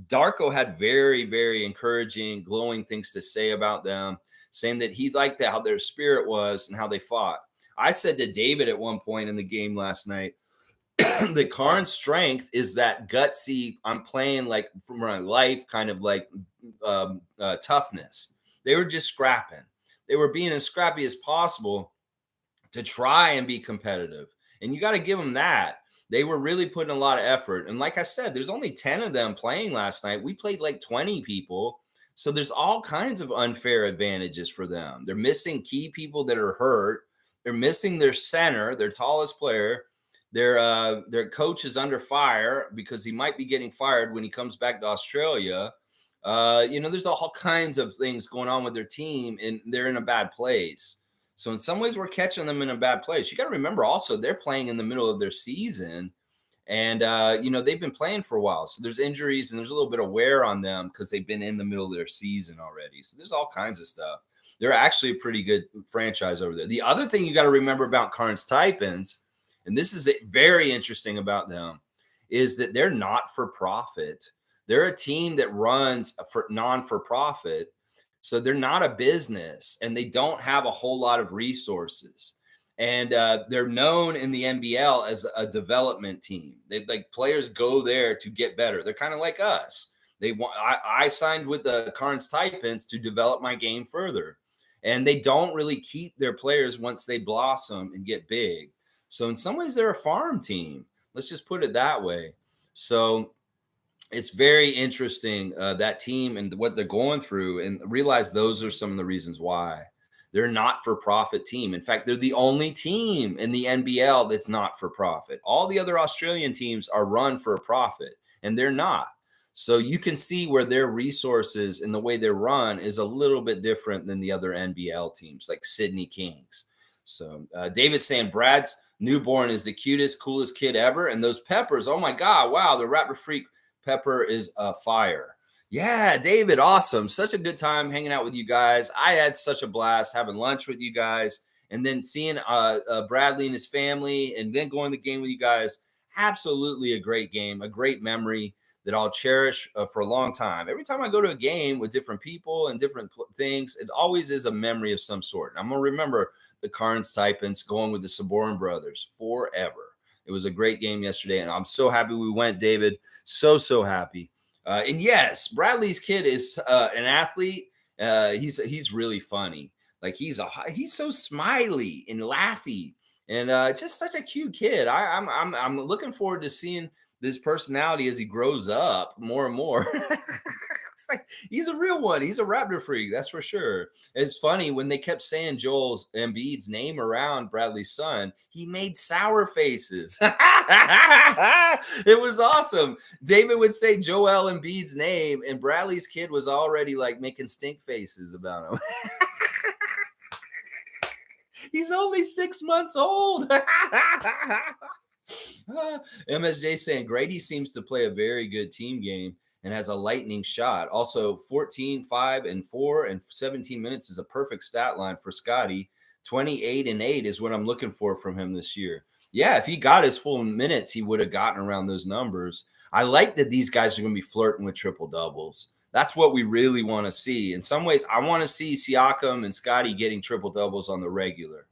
Darko had very, very encouraging, glowing things to say about them, saying that he liked how their spirit was and how they fought. I said to David at one point in the game last night, the Cairns strength is that gutsy, I'm playing like from my life kind of like toughness. They were just scrapping. They were being as scrappy as possible to try and be competitive. And you got to give them that. They were really putting a lot of effort. And like I said, there's only 10 of them playing last night. We played like 20 people. So there's all kinds of unfair advantages for them. They're missing key people that are hurt. They're missing their center, their tallest player. Their coach is under fire because he might be getting fired when he comes back to Australia. There's all kinds of things going on with their team, and they're in a bad place. So in some ways, we're catching them in a bad place. You got to remember also, they're playing in the middle of their season, And, they've been playing for a while. So there's injuries and there's a little bit of wear on them because they've been in the middle of their season already. So there's all kinds of stuff. They're actually a pretty good franchise over there. The other thing you got to remember about Cairns Taipans, and this is very interesting about them, is that they're not for profit. They're a team that runs for non-for-profit. So they're not a business and they don't have a whole lot of resources. And they're known in the NBL as a development team. They like players go there to get better. They're kind of like us. I signed with the Cairns Taipans to develop my game further. And they don't really keep their players once they blossom and get big. So in some ways, they're a farm team. Let's just put it that way. So it's very interesting, that team and what they're going through, and realize those are some of the reasons why. They're not for profit team. In fact, they're the only team in the NBL that's not for profit. All the other Australian teams are run for a profit, and they're not. So you can see where their resources and the way they're run is a little bit different than the other NBL teams like Sydney Kings. So David's saying Brad's newborn is the cutest, coolest kid ever. And those peppers, oh my God, wow, the Raptor Freak pepper is a fire. Yeah, David, awesome. Such a good time hanging out with you guys. I had such a blast having lunch with you guys and then seeing Bradley and his family and then going to the game with you guys. Absolutely a great game, a great memory that I'll cherish for a long time. Every time I go to a game with different people and different things, it always is a memory of some sort. And I'm going to remember the Cairns Taipans going with the Saborin brothers forever. It was a great game yesterday, and I'm so happy we went, David. So happy. And yes, Bradley's kid is an athlete. He's really funny. Like he's so smiley and laughy, and just such a cute kid. I'm looking forward to seeing this personality as he grows up more and more. It's like he's a real one. He's a Raptor freak, that's for sure. It's funny when they kept saying Joel Embiid's name around Bradley's son, he made sour faces. It was awesome. David would say Joel Embiid's name, and Bradley's kid was already like making stink faces about him. He's only 6 months old. MSJ saying Grady seems to play a very good team game and has a lightning shot. Also, 14, 5, and 4, and 17 minutes is a perfect stat line for Scotty. 28 and 8 is what I'm looking for from him this year. Yeah, if he got his full minutes, he would have gotten around those numbers. I like that these guys are going to be flirting with triple doubles. That's what we really want to see. In some ways, I want to see Siakam and Scotty getting triple doubles on the regular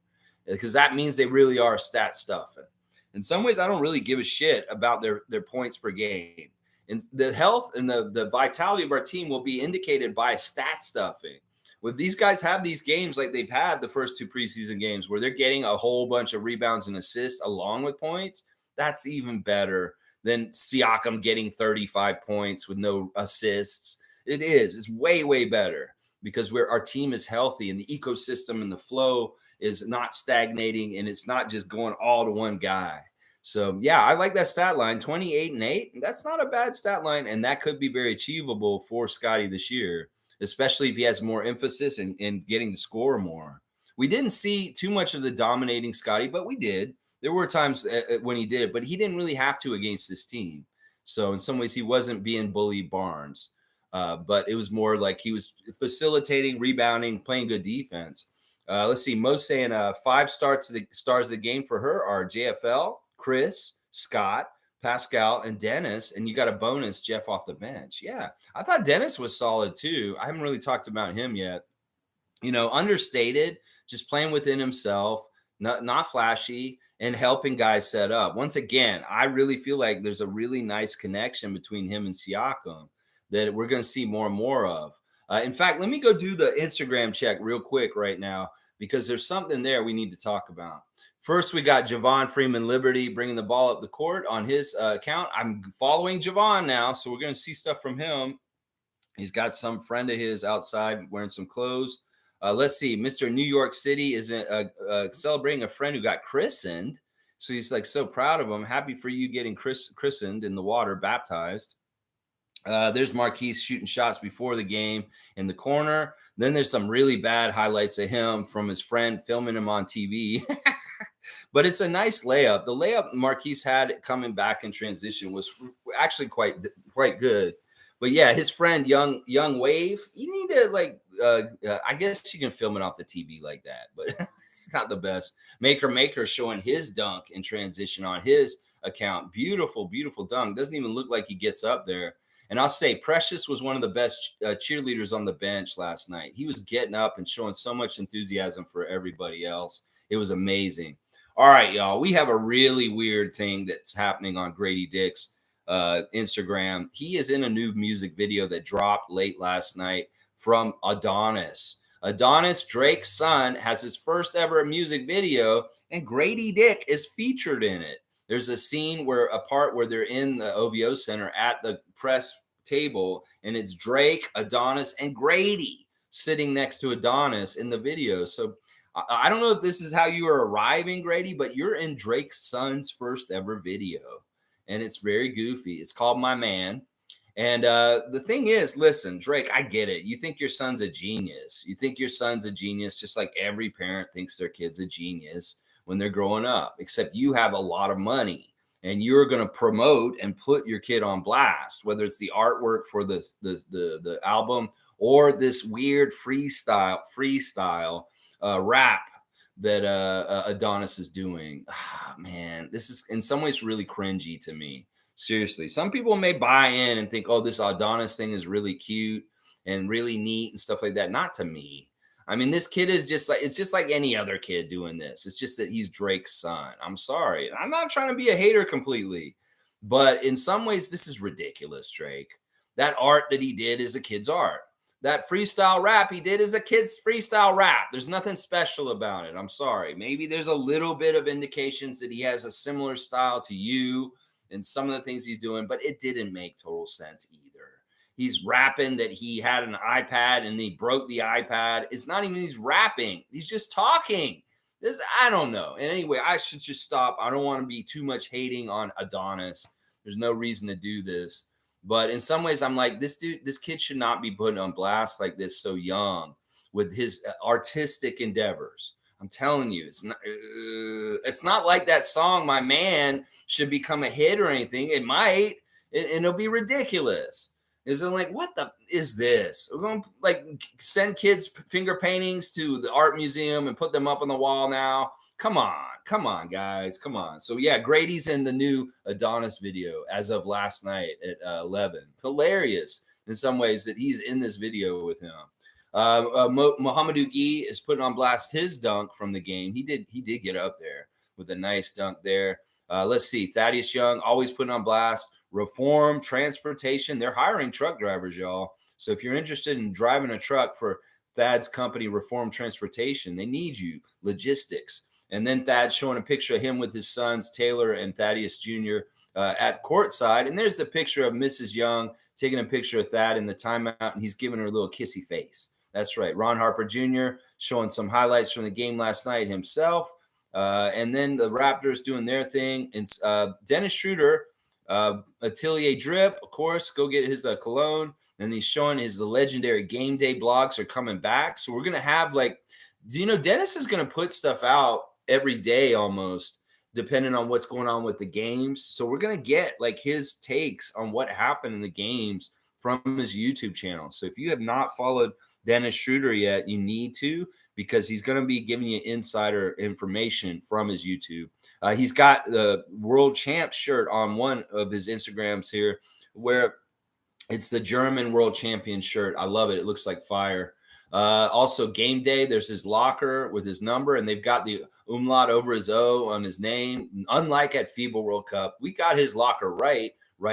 because that means they really are stat stuffing. In some ways, I don't really give a shit about their points per game. And the health and the vitality of our team will be indicated by stat stuffing. When these guys have these games like they've had the first 2 preseason games where they're getting a whole bunch of rebounds and assists along with points, that's even better than Siakam getting 35 points with no assists. It is. It's way, way better because our team is healthy and the ecosystem and the flow is not stagnating and it's not just going all to one guy. So, yeah, I like that stat line, 28 and 8. That's not a bad stat line, and that could be very achievable for Scotty this year, especially if he has more emphasis in getting to score more. We didn't see too much of the dominating Scotty, but we did. There were times when he did it, but he didn't really have to against this team. So, in some ways, he wasn't being Bully Barnes, but it was more like he was facilitating, rebounding, playing good defense. Let's see. Most saying 5 stars of the game for her are JFL, Chris, Scott, Pascal, and Dennis. And you got a bonus, Jeff, off the bench. Yeah, I thought Dennis was solid too. I haven't really talked about him yet. Understated, just playing within himself, not flashy, and helping guys set up. Once again, I really feel like there's a really nice connection between him and Siakam that we're going to see more and more of. In fact, let me go do the Instagram check real quick right now because there's something there we need to talk about. First, we got Javon Freeman-Liberty bringing the ball up the court on his account. I'm following Javon now, so we're going to see stuff from him. He's got some friend of his outside wearing some clothes. Let's see. Mr. New York City is celebrating a friend who got christened. So he's like so proud of him. Happy for you getting christened in the water, baptized. There's Marquise shooting shots before the game in the corner. Then there's some really bad highlights of him from his friend filming him on TV. but it's a nice layup. The layup Marquise had coming back in transition was actually quite good. But yeah, his friend Young Wave, you need to like. I guess you can film it off the TV like that, but it's not the best. Maker showing his dunk in transition on his account. Beautiful, beautiful dunk. Doesn't even look like he gets up there. And I'll say Precious was one of the best cheerleaders on the bench last night. He was getting up and showing so much enthusiasm for everybody else. It was amazing. All right, y'all. We have a really weird thing that's happening on Grady Dick's Instagram. He is in a new music video that dropped late last night from Adonis. Adonis, Drake's son, has his first ever music video, and Grady Dick is featured in it. There's a scene where a part where they're in the OVO Center at the press table, and it's Drake, Adonis, and Grady sitting next to Adonis in the video. So I don't know if this is how you are arriving, Grady, but you're in Drake's son's first ever video, and it's very goofy. It's called My Man. And the thing is, listen, Drake, I get it. You think your son's a genius. You think your son's a genius, just like every parent thinks their kid's a genius when they're growing up, except you have a lot of money and you're going to promote and put your kid on blast, whether it's the artwork for the album or this weird freestyle rap that Adonis is doing. Man, this is in some ways really cringy to me. Seriously, some people may buy in and think, oh, this Adonis thing is really cute and really neat and stuff like that. Not to me. I mean, this kid is just like, it's just like any other kid doing this. It's just that he's Drake's son. I'm sorry. I'm not trying to be a hater completely, but in some ways, this is ridiculous, Drake. That art that he did is a kid's art. That freestyle rap he did is a kid's freestyle rap. There's nothing special about it. I'm sorry. Maybe there's a little bit of indications that he has a similar style to you and some of the things he's doing, but it didn't make total sense either. He's rapping that he had an iPad and he broke the iPad. It's not even he's rapping. He's just talking. This, I don't know. And anyway, I should just stop. I don't want to be too much hating on Adonis. There's no reason to do this. But in some ways, I'm like, this kid should not be put on blast like this so young with his artistic endeavors. I'm telling you, it's not like that song, My Man, should become a hit or anything. It might, and it'll be ridiculous. Is it like, what the is this? We're going to like send kids finger paintings to the art museum and put them up on the wall now? Come on, guys, come on. So yeah, Grady's in the new Adonis video as of last night at 11. Hilarious in some ways that he's in this video with him. Mohamedou Gueye is putting on blast his dunk from the game. He did get up there with a nice dunk there. Let's see, Thaddeus Young always putting on blast. Reform Transportation, they're hiring truck drivers, y'all. So if you're interested in driving a truck for Thad's company, Reform Transportation, they need you. Logistics. And then Thad showing a picture of him with his sons, Taylor and Thaddeus Jr. At courtside. And there's the picture of Mrs. Young taking a picture of Thad in the timeout, and he's giving her a little kissy face. That's right. Ron Harper Jr. showing some highlights from the game last night himself. And then the Raptors doing their thing. And Dennis Schroeder, Atelier Drip, of course, go get his cologne. And he's showing the legendary game day blogs are coming back. So we're going to have Dennis is going to put stuff out every day almost, depending on what's going on with the games. So we're going to get like his takes on what happened in the games from his YouTube channel. So if you have not followed Dennis Schroeder yet, you need to, because he's going to be giving you insider information from his YouTube. He's got the world champ shirt on one of his Instagrams here, where it's the German world champion shirt. I love it. It looks like fire. Also, game day, there's his locker with his number, and they've got the umlaut over his O on his name. Unlike at FIBA World Cup, we got his locker right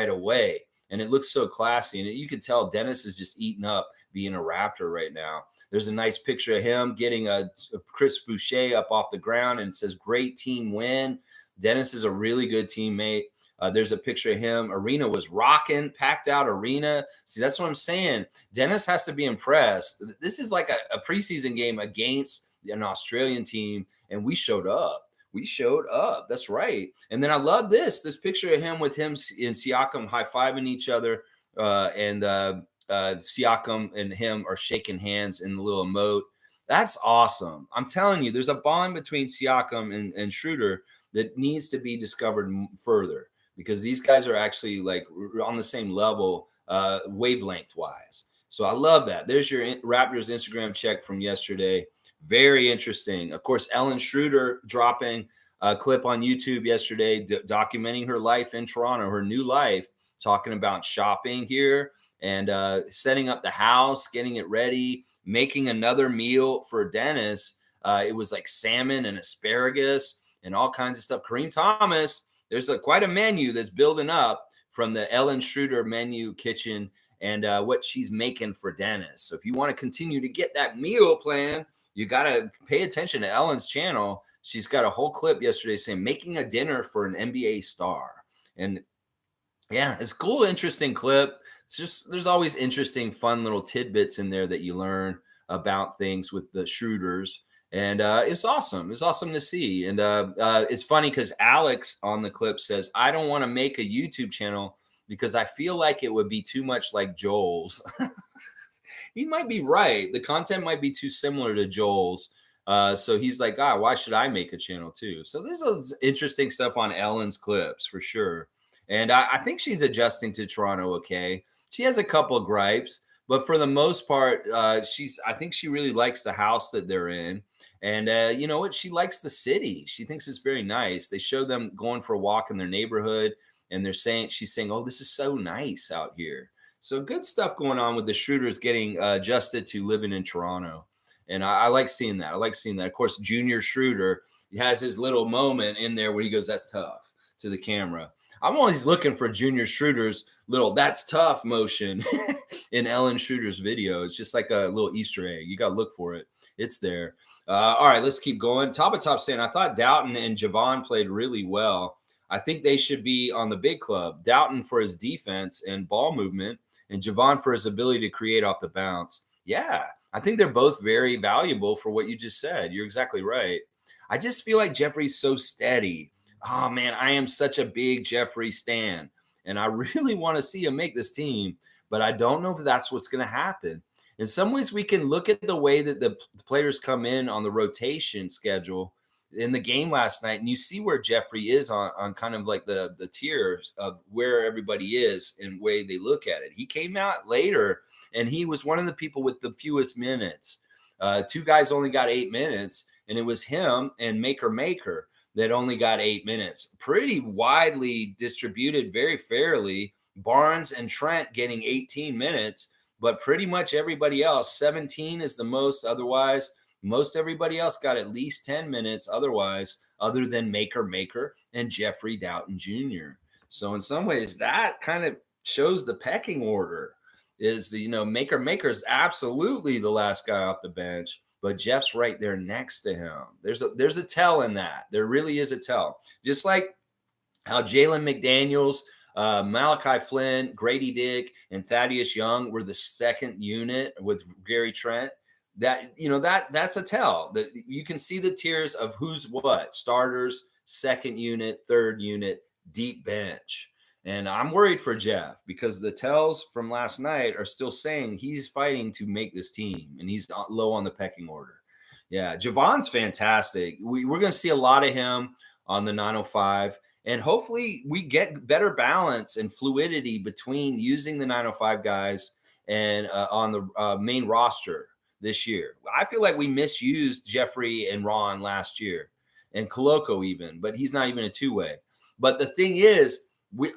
away, and it looks so classy. And you can tell Dennis is just eating up being a Raptor right now. There's a nice picture of him getting a Chris Boucher up off the ground, and it says, "Great team win." Dennis is a really good teammate. There's a picture of him. Arena was rocking, packed out arena. See, that's what I'm saying. Dennis has to be impressed. This is like a preseason game against an Australian team, and we showed up. We showed up. That's right. And then I love this picture of him with him and Siakam high-fiving each other, and Siakam and him are shaking hands in the little emote. That's awesome. I'm telling you, there's a bond between Siakam and Schroeder that needs to be discovered further because these guys are actually like on the same level, wavelength wise. So I love that. There's your Raptors Instagram check from yesterday. Very interesting. Of course, Ellen Schroeder dropping a clip on YouTube yesterday, documenting her life in Toronto, her new life, talking about shopping here and setting up the house, getting it ready, making another meal for Dennis. It was like salmon and asparagus and all kinds of stuff. Kareem Thomas, there's quite a menu that's building up from the Ellen Schroeder menu kitchen and what she's making for Dennis. So if you want to continue to get that meal plan, you got to pay attention to Ellen's channel. She's got a whole clip yesterday saying making a dinner for an NBA star. And yeah, it's cool, interesting clip. It's just there's always interesting, fun little tidbits in there that you learn about things with the Schroeders, and it's awesome. It's awesome to see, and it's funny because Alex on the clip says, "I don't want to make a YouTube channel because I feel like it would be too much like Joel's." He might be right. The content might be too similar to Joel's. So he's like, why should I make a channel too? So there's interesting stuff on Ellen's clips for sure. And I think she's adjusting to Toronto okay. She has a couple of gripes, but for the most part, I think she really likes the house that they're in. And you know what? She likes the city. She thinks it's very nice. They show them going for a walk in their neighborhood, and she's saying, "Oh, this is so nice out here." So good stuff going on with the Schroeders getting adjusted to living in Toronto. And I like seeing that. I like seeing that. Of course, Junior Schroeder has his little moment in there where he goes, "That's tough," to the camera. I'm always looking for Junior Schroeder's little "That's tough" motion in Ellen Schroeder's video. It's just like a little Easter egg. You got to look for it. It's there. All right, let's keep going. Top of top saying, I thought Dowtin and Javon played really well. I think they should be on the big club. Dowtin for his defense and ball movement, and Javon for his ability to create off the bounce. Yeah, I think they're both very valuable for what you just said. You're exactly right. I just feel like Jeffrey's so steady. Oh man, I am such a big Jeffrey stan, and I really want to see him make this team, but I don't know if that's what's going to happen. In some ways, we can look at the way that the players come in on the rotation schedule in the game last night, and you see where Jeffrey is on kind of like the tiers of where everybody is and way they look at it. He came out later, and he was one of the people with the fewest minutes. Two guys only got 8 minutes, and it was him and Maker that only got 8 minutes. Pretty widely distributed, very fairly. Barnes and Trent getting 18 minutes, but pretty much everybody else, 17 is the most. Otherwise, most everybody else got at least 10 minutes otherwise, other than Maker and Jeffrey Dowtin Jr. So in some ways, that kind of shows the pecking order is the, Maker is absolutely the last guy off the bench, but Jeff's right there next to him. There's a tell in that. There really is a tell. Just like how Jalen McDaniels, Malachi Flynn, Grady Dick, and Thaddeus Young were the second unit with Gary Trent. That's a tell that you can see the tiers of who's what: starters, second unit, third unit, deep bench. And I'm worried for Jeff because the tells from last night are still saying he's fighting to make this team and he's low on the pecking order. Yeah, Javon's fantastic. We're going to see a lot of him on the 905. And hopefully we get better balance and fluidity between using the 905 guys and on the main roster this year. I feel like we misused Jeffrey and Ron last year and Koloko even, but he's not even a two-way. But the thing is,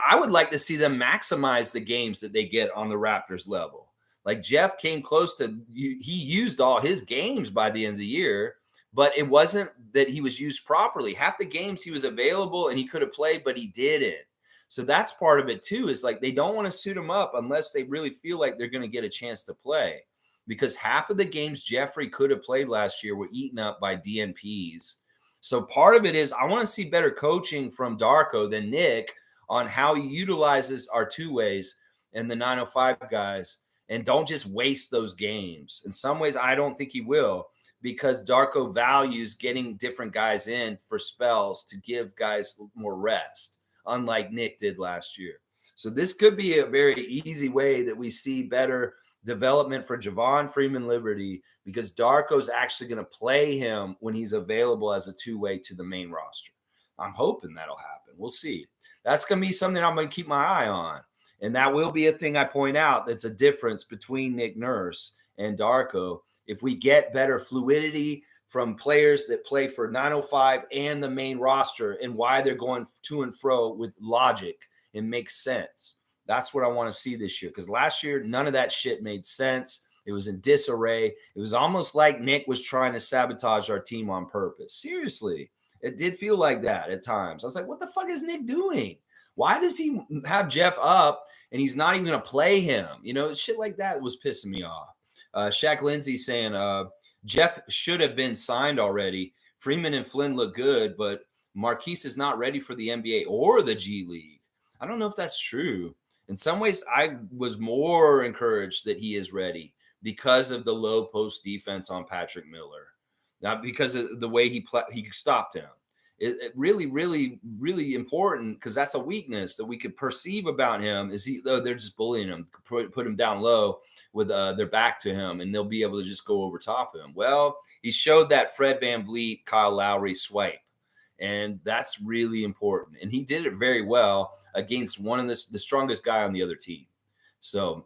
I would like to see them maximize the games that they get on the Raptors level. Like Jeff came close to, he used all his games by the end of the year, but it wasn't that he was used properly. Half the games he was available and he could have played, but he didn't. So that's part of it too, is like they don't want to suit him up unless they really feel like they're going to get a chance to play. Because half of the games Jeffrey could have played last year were eaten up by DNPs. So part of it is I want to see better coaching from Darko than Nick on how he utilizes our two ways and the 905 guys, and don't just waste those games. In some ways, I don't think he will, because Darko values getting different guys in for spells to give guys more rest, unlike Nick did last year. So this could be a very easy way that we see better development for Javon Freeman-Liberty because Darko's actually going to play him when he's available as a two-way to the main roster. I'm hoping that'll happen. We'll see. That's going to be something I'm going to keep my eye on. And that will be a thing I point out that's a difference between Nick Nurse and Darko. If we get better fluidity from players that play for 905 and the main roster and why they're going to and fro with logic and makes sense. That's what I want to see this year, because last year, none of that shit made sense. It was in disarray. It was almost like Nick was trying to sabotage our team on purpose. Seriously, it did feel like that at times. I was like, what the fuck is Nick doing? Why does he have Jeff up and he's not even going to play him? You know, shit like that was pissing me off. Shaq Lindsay saying, Jeff should have been signed already. Freeman and Flynn look good, but Marquise is not ready for the NBA or the G League. I don't know if that's true. In some ways, I was more encouraged that he is ready because of the low post defense on Patrick Miller, not because of the way he stopped him. It really, really, really important, because that's a weakness that we could perceive about him. Is they're just bullying him, put him down low with their back to him, and they'll be able to just go over top of him. Well, he showed that Fred VanVleet, Kyle Lowry swipe, and that's really important. And he did it very well against one of the strongest guy on the other team. So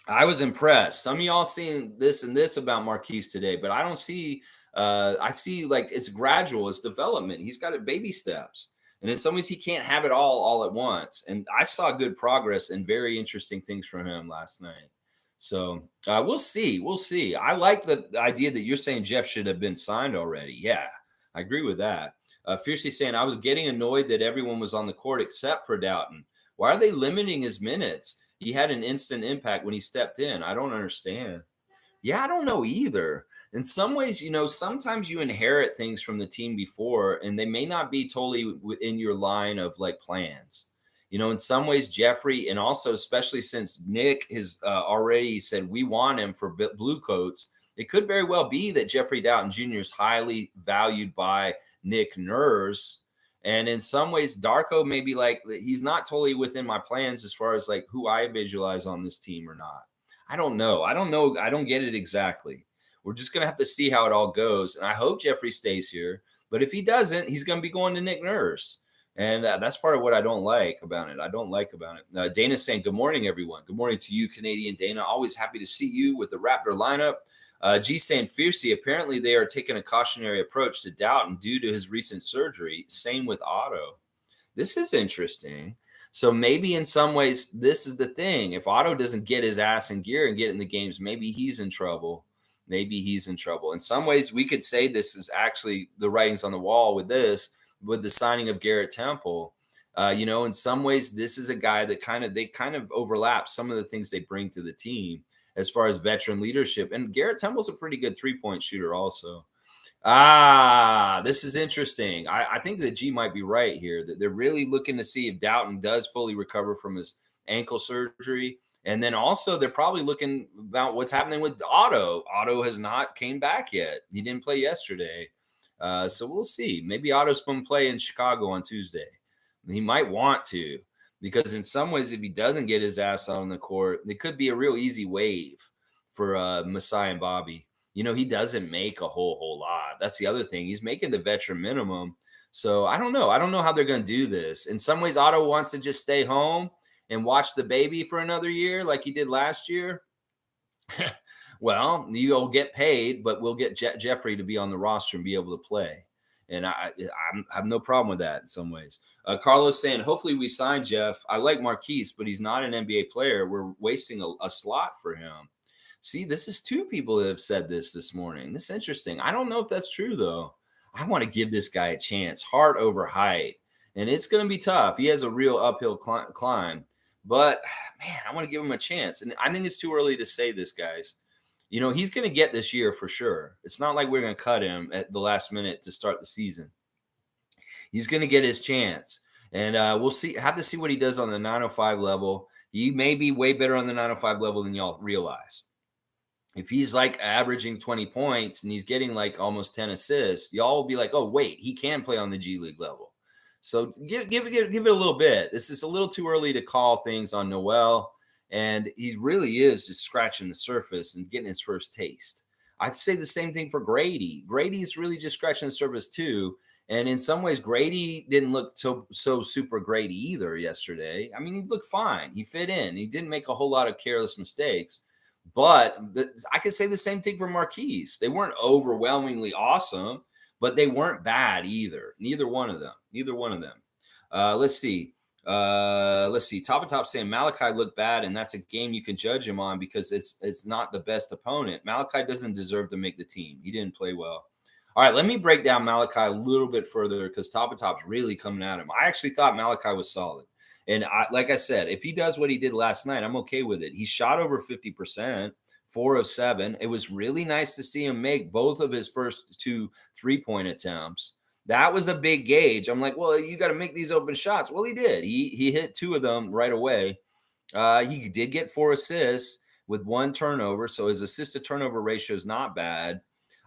I was impressed. Some of y'all seeing this and this about Marquise today, but I don't see. I see like it's gradual, it's development. He's got it baby steps. And in some ways, he can't have it all at once. And I saw good progress and very interesting things from him last night. So we'll see. We'll see. I like the idea that you're saying Jeff should have been signed already. Yeah, I agree with that. Fiercely saying, I was getting annoyed that everyone was on the court except for Dowtin. Why are they limiting his minutes? He had an instant impact when he stepped in. I don't understand. Yeah, I don't know either. In some ways, you know, sometimes you inherit things from the team before, and they may not be totally within your line of like plans. You know, in some ways, Jeffrey, and also especially since Nick has already said we want him for blue coats, it could very well be that Jeffrey Dowtin Jr. is highly valued by Nick Nurse. And in some ways, Darko may be like, he's not totally within my plans as far as like who I visualize on this team or not. I don't know. I don't get it exactly. We're just going to have to see how it all goes. And I hope Jeffrey stays here. But if he doesn't, he's going to be going to Nick Nurse. And that's part of what I don't like about it. Dana's saying, good morning, everyone. Good morning to you, Canadian Dana. Always happy to see you with the Raptor lineup. G saying, fiercely, apparently they are taking a cautionary approach to Dowtin due to his recent surgery. Same with Otto. This is interesting. So maybe in some ways, this is the thing. If Otto doesn't get his ass in gear and get in the games, maybe he's in trouble. In some ways, we could say this is actually the writings on the wall with the signing of Garrett Temple. You know, in some ways, this is a guy that kind of overlap some of the things they bring to the team as far as veteran leadership. And Garrett Temple's a pretty good three-point shooter also. This is interesting. I think that G might be right here, that they're really looking to see if Dowtin does fully recover from his ankle surgery. And then also they're probably looking about what's happening with Otto. Otto has not came back yet. He didn't play yesterday. So we'll see. Maybe Otto's going to play in Chicago on Tuesday. He might want to, because in some ways, if he doesn't get his ass on the court, it could be a real easy wave for Masai and Bobby. You know, he doesn't make a whole lot. That's the other thing. He's making the veteran minimum. So I don't know. I don't know how they're going to do this. In some ways, Otto wants to just stay home and watch the baby for another year like he did last year. Well, you'll get paid, but we'll get Jeffrey to be on the roster and be able to play. And I have no problem with that in some ways. Carlos saying, hopefully we sign Jeff. I like Marquise, but he's not an NBA player. We're wasting a slot for him. See, this is two people that have said this morning. This is interesting. I don't know if that's true, though. I want to give this guy a chance, heart over height. And it's going to be tough. He has a real uphill climb. But, man, I want to give him a chance. And I think it's too early to say this, guys. You know, he's going to get this year for sure. It's not like we're going to cut him at the last minute to start the season. He's going to get his chance. And we'll have to see what he does on the 905 level. He may be way better on the 905 level than y'all realize. If he's like averaging 20 points and he's getting like almost 10 assists, y'all will be like, oh, wait, he can play on the G League level. So give it a little bit. This is a little too early to call things on Noel. And he really is just scratching the surface and getting his first taste. I'd say the same thing for Grady. Grady's really just scratching the surface too. And in some ways, Grady didn't look so super Grady either yesterday. I mean, he looked fine. He fit in. He didn't make a whole lot of careless mistakes. But I could say the same thing for Marquise. They weren't overwhelmingly awesome, but they weren't bad either. Neither one of them. Neither one of them. Let's see. Top of Top saying Malachi looked bad, and that's a game you can judge him on because it's not the best opponent. Malachi doesn't deserve to make the team. He didn't play well. All right, let me break down Malachi a little bit further because Top of Top's really coming at him. I actually thought Malachi was solid. And like I said, if he does what he did last night, I'm okay with it. He shot over 50%, 4 of 7. It was really nice to see him make both of his first 2 3-point attempts. That was a big gauge. I'm like, well, you got to make these open shots. Well, he did. He hit 2 of them right away. He did get 4 assists with 1 turnover, so his assist to turnover ratio is not bad.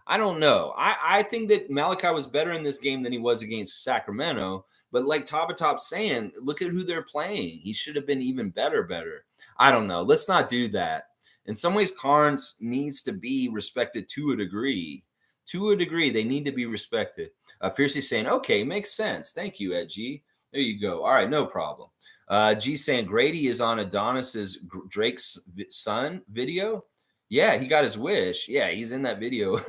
I don't know. I think that Malachi was better in this game than he was against Sacramento. But like Top saying, look at who they're playing. He should have been even better. I don't know. Let's not do that. In some ways, Cairns needs to be respected to a degree. To a degree, they need to be respected. Fiercey saying, okay, makes sense. Thank you, Ed G. There you go. All right, no problem. G saying Grady is on Adonis's Drake's son video. Yeah, he got his wish. Yeah, he's in that video.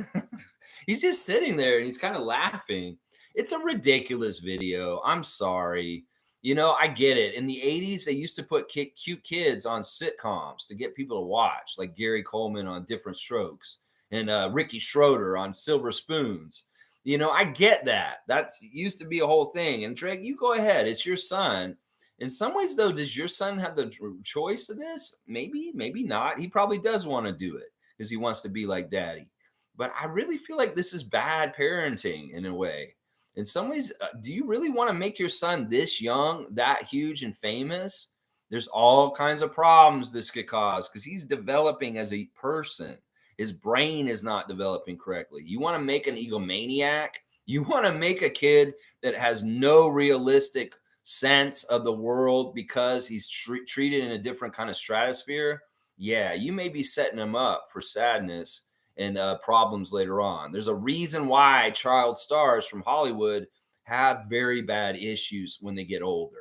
He's just sitting there and he's kind of laughing. It's a ridiculous video. I'm sorry. You know, I get it. In the 80s, they used to put cute kids on sitcoms to get people to watch, like Gary Coleman on Different Strokes and Ricky Schroeder on Silver Spoons. You know, I get that. That's used to be a whole thing. And Drake, you go ahead. It's your son. In some ways, though, does your son have the choice of this? Maybe, maybe not. He probably does want to do it because he wants to be like daddy. But I really feel like this is bad parenting in a way. In some ways, do you really want to make your son this young, that huge and famous? There's all kinds of problems this could cause because he's developing as a person. His brain is not developing correctly. You want to make an egomaniac? You want to make a kid that has no realistic sense of the world because he's treated in a different kind of stratosphere? Yeah, you may be setting him up for sadness and problems later on. There's a reason why child stars from Hollywood have very bad issues when they get older.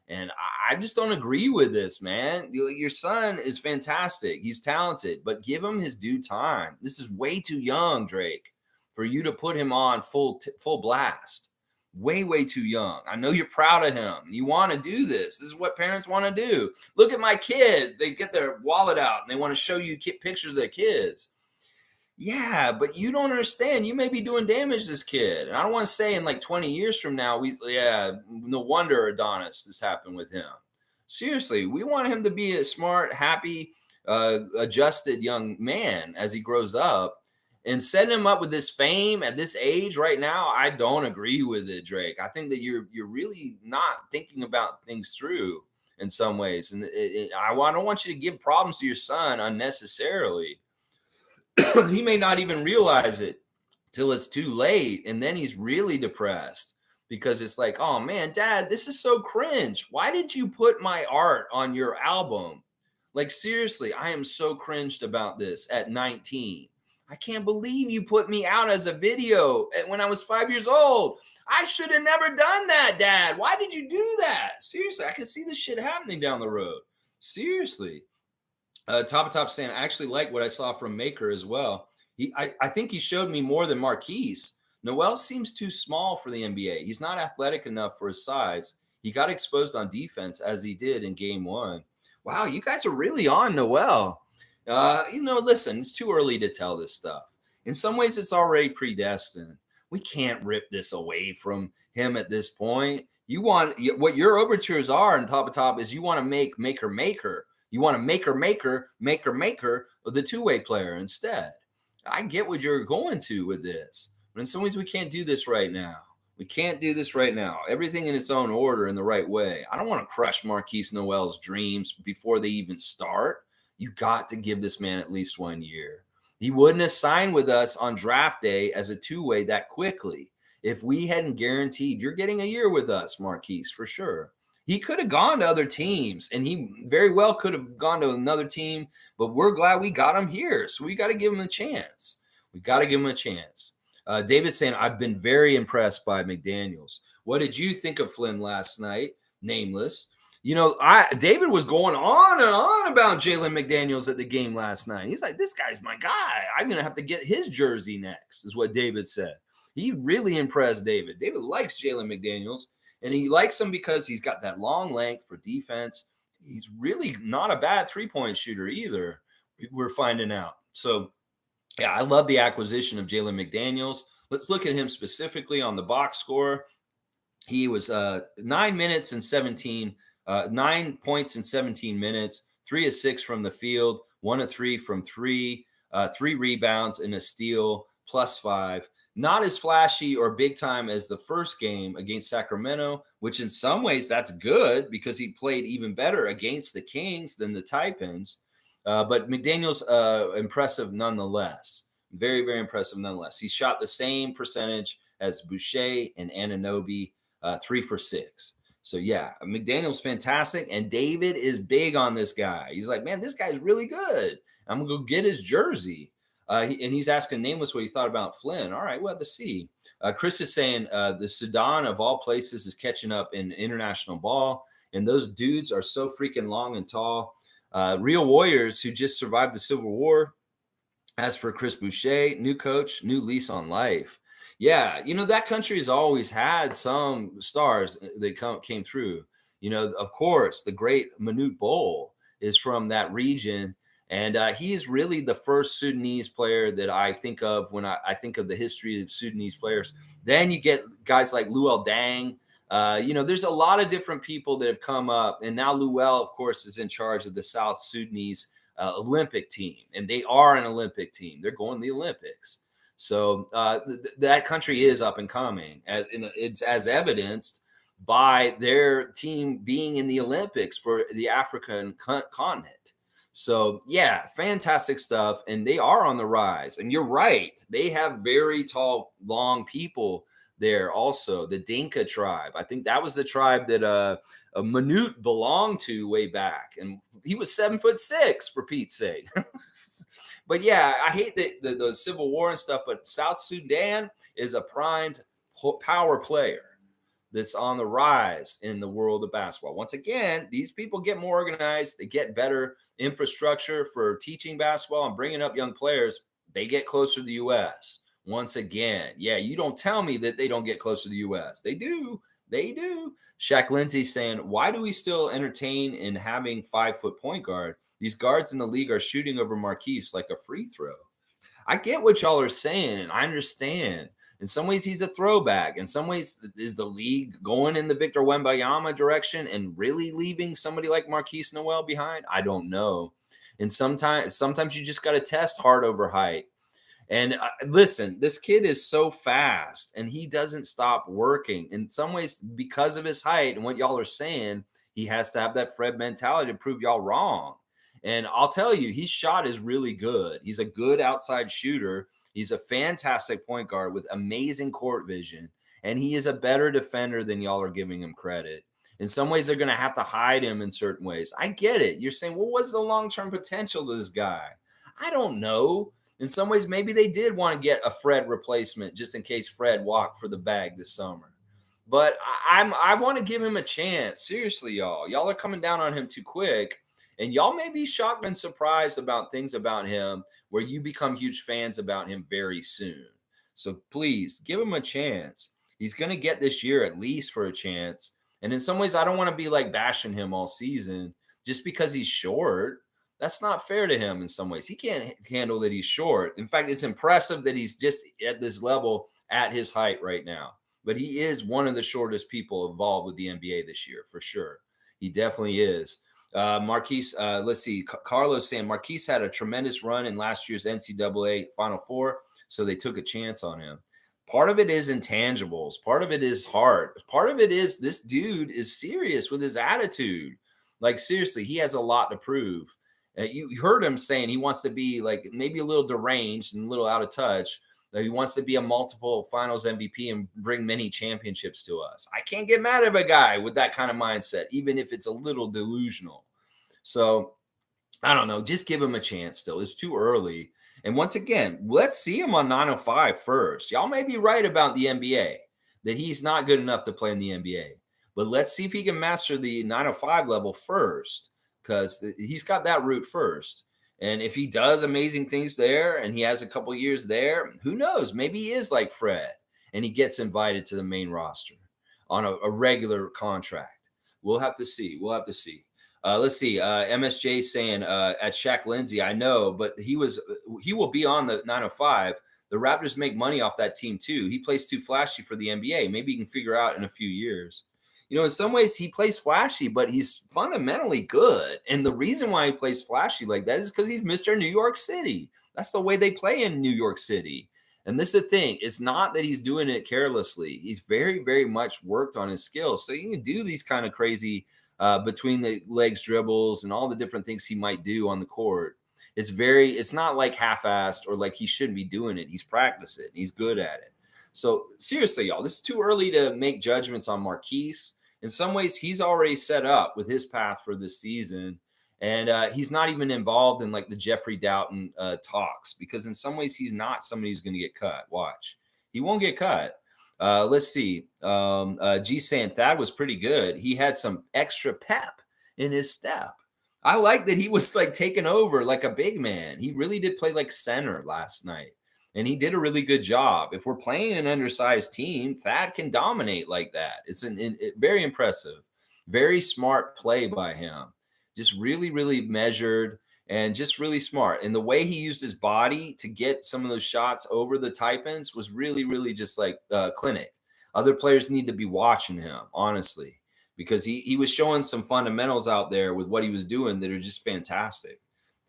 And I just don't agree with this, man. Your son is fantastic. He's talented, but give him his due time. This is way too young, Drake, for you to put him on full blast. Way too young. I know you're proud of him. You want to do this. This is what parents want to do. Look at my kid. They get their wallet out and they want to show you pictures of their kids. Yeah, but you don't understand. You may be doing damage to this kid. And I don't want to say in like 20 years from now, no wonder Adonis, this happened with him. Seriously, we want him to be a smart, happy, adjusted young man as he grows up. And setting him up with this fame at this age right now, I don't agree with it, Drake. I think that you're really not thinking about things through in some ways. And I don't want you to give problems to your son unnecessarily. He may not even realize it till it's too late. And then he's really depressed because it's like, oh man, Dad, this is so cringe. Why did you put my art on your album? Like, seriously, I am so cringed about this at 19. I can't believe you put me out as a video when I was 5 years old. I should have never done that, Dad. Why did you do that? Seriously, I can see this shit happening down the road. Seriously. Top saying, I actually like what I saw from Maker as well. I think he showed me more than Marquise. Noel seems too small for the NBA. He's not athletic enough for his size. He got exposed on defense as he did in game 1. Wow, you guys are really on Noel. Listen, it's too early to tell this stuff. In some ways, it's already predestined. We can't rip this away from him at this point. What your overtures are on Top is you want to make Maker. You want to maker the two-way player instead. I get what you're going to with this. But in some ways, we can't do this right now. We can't do this right now. Everything in its own order in the right way. I don't want to crush Marquise Noel's dreams before they even start. You got to give this man at least 1 year. He wouldn't have signed with us on draft day as a two-way that quickly if we hadn't guaranteed you're getting a year with us, Marquise, for sure. He could have gone to other teams, and he very well could have gone to another team, but we're glad we got him here. So we got to give him a chance. We got to give him a chance. David's saying, I've been very impressed by McDaniels. What did you think of Flynn last night? Nameless. David was going on and on about Jalen McDaniels at the game last night. He's like, this guy's my guy. I'm going to have to get his jersey next, is what David said. He really impressed David. David likes Jalen McDaniels, and he likes him because he's got that long length for defense. He's really not a bad three-point shooter either, we're finding out. So, yeah, I love the acquisition of Jalen McDaniels. Let's look at him specifically on the box score. He was 9 minutes and 9 points in 17 minutes, 3 of 6 from the field, 1 of 3 from 3, 3 rebounds and a steal, +5. Not as flashy or big time as the first game against Sacramento, which in some ways that's good because he played even better against the Kings than the Taipans. But McDaniels, impressive nonetheless. Very, very impressive nonetheless. He shot the same percentage as Boucher and Anunoby, 3 for 6. So, yeah, McDaniel's fantastic, and David is big on this guy. He's like, man, this guy's really good. I'm going to go get his jersey. And he's asking Nameless what he thought about Flynn. All right, we'll have to see. Chris is saying the Sudan, of all places, is catching up in international ball, and those dudes are so freaking long and tall. Real warriors who just survived the Civil War. As for Chris Boucher, new coach, new lease on life. Yeah, that country has always had some stars that came through. Of course, the great Manute Bol is from that region. And he is really the first Sudanese player that I think of when I think of the history of Sudanese players. Then you get guys like Luol Deng. There's a lot of different people that have come up. And now Luol, of course, is in charge of the South Sudanese Olympic team. And they are an Olympic team. They're going to the Olympics. So that country is up and coming. It's as evidenced by their team being in the Olympics for the African continent. So, yeah, fantastic stuff. And they are on the rise. And you're right. They have very tall, long people there also. The Dinka tribe. I think that was the tribe that Manute belonged to way back. And he was 7'6", for Pete's sake. But, yeah, I hate the Civil War and stuff. But South Sudan is a primed power player that's on the rise in the world of basketball. Once again, these people get more organized. They get better infrastructure for teaching basketball and bringing up young players. They get closer to the U.S. Once again. Yeah, you don't tell me that they don't get closer to the U.S. They do. They do. Shaq Lindsay saying, why do we still entertain in having 5-foot point guard? These guards in the league are shooting over Marquise like a free throw. I get what y'all are saying, and I understand. In some ways, he's a throwback. In some ways, is the league going in the Victor Wembanyama direction and really leaving somebody like Marquise Noel behind? I don't know. And sometimes you just got to test heart over height. And listen, this kid is so fast, and he doesn't stop working. In some ways, because of his height and what y'all are saying, he has to have that Fred mentality to prove y'all wrong. And I'll tell you, his shot is really good. He's a good outside shooter. He's a fantastic point guard with amazing court vision, and he is a better defender than y'all are giving him credit. In some ways, they're going to have to hide him in certain ways. I get it. You're saying, well, what's the long-term potential of this guy? I don't know. In some ways, maybe they did want to get a Fred replacement just in case Fred walked for the bag this summer. But I want to give him a chance. Seriously, y'all. Y'all are coming down on him too quick. And y'all may be shocked and surprised about things about him where you become huge fans about him very soon. So please give him a chance. He's going to get this year at least for a chance. And in some ways, I don't want to be like bashing him all season just because he's short. That's not fair to him in some ways. He can't handle that he's short. In fact, it's impressive that he's just at this level at his height right now. But he is one of the shortest people involved with the NBA this year, for sure. He definitely is. Marquise, let's see. Carlos saying Marquise had a tremendous run in last year's NCAA Final Four, so they took a chance on him. Part of it is intangibles. Part of it is heart. Part of it is this dude is serious with his attitude. Like, seriously, he has a lot to prove. You heard him saying he wants to be like maybe a little deranged and a little out of touch, that he wants to be a multiple finals MVP and bring many championships to us. I can't get mad at a guy with that kind of mindset, even if it's a little delusional. So I don't know. Just give him a chance still. It's too early. And once again, let's see him on 905 first. Y'all may be right about the NBA, that he's not good enough to play in the NBA. But let's see if he can master the 905 level first, because he's got that route first. And if he does amazing things there and he has a couple years there, who knows? Maybe he is like Fred and he gets invited to the main roster on a regular contract. We'll have to see. We'll have to see. Let's see. MSJ saying at Shaq Lindsay, I know, but he will be on the 905. The Raptors make money off that team too. He plays too flashy for the NBA. Maybe you can figure out in a few years. You know, in some ways he plays flashy, but he's fundamentally good. And the reason why he plays flashy like that is because he's Mr. New York City. That's the way they play in New York City. And this is the thing. It's not that he's doing it carelessly. He's very, very much worked on his skills. So you can do these kind of crazy between the legs dribbles and all the different things he might do on the court. It's not like half-assed or like he shouldn't be doing it. He's practiced it. He's good at it. So seriously, y'all, this is too early to make judgments on Marquise. In some ways, he's already set up with his path for this season. And he's not even involved in like the Jeffrey Dowtin talks, because in some ways he's not somebody who's going to get cut. Watch. He won't get cut. Let's see. G saying Thad was pretty good. He had some extra pep in his step. I like that he was like taking over like a big man. He really did play like center last night, and he did a really good job. If we're playing an undersized team, Thad can dominate like that. It's very impressive, very smart play by him. Just really, really measured and just really smart. And the way he used his body to get some of those shots over the Taipans was really, really just like clinic. Other players need to be watching him, honestly, because he was showing some fundamentals out there with what he was doing that are just fantastic.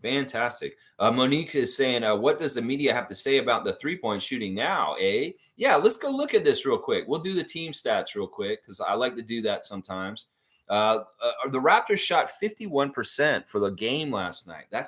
Fantastic. Monique is saying, what does the media have to say about the three-point shooting now, eh? Yeah, let's go look at this real quick. We'll do the team stats real quick because I like to do that sometimes. The Raptors shot 51% for the game last night. That's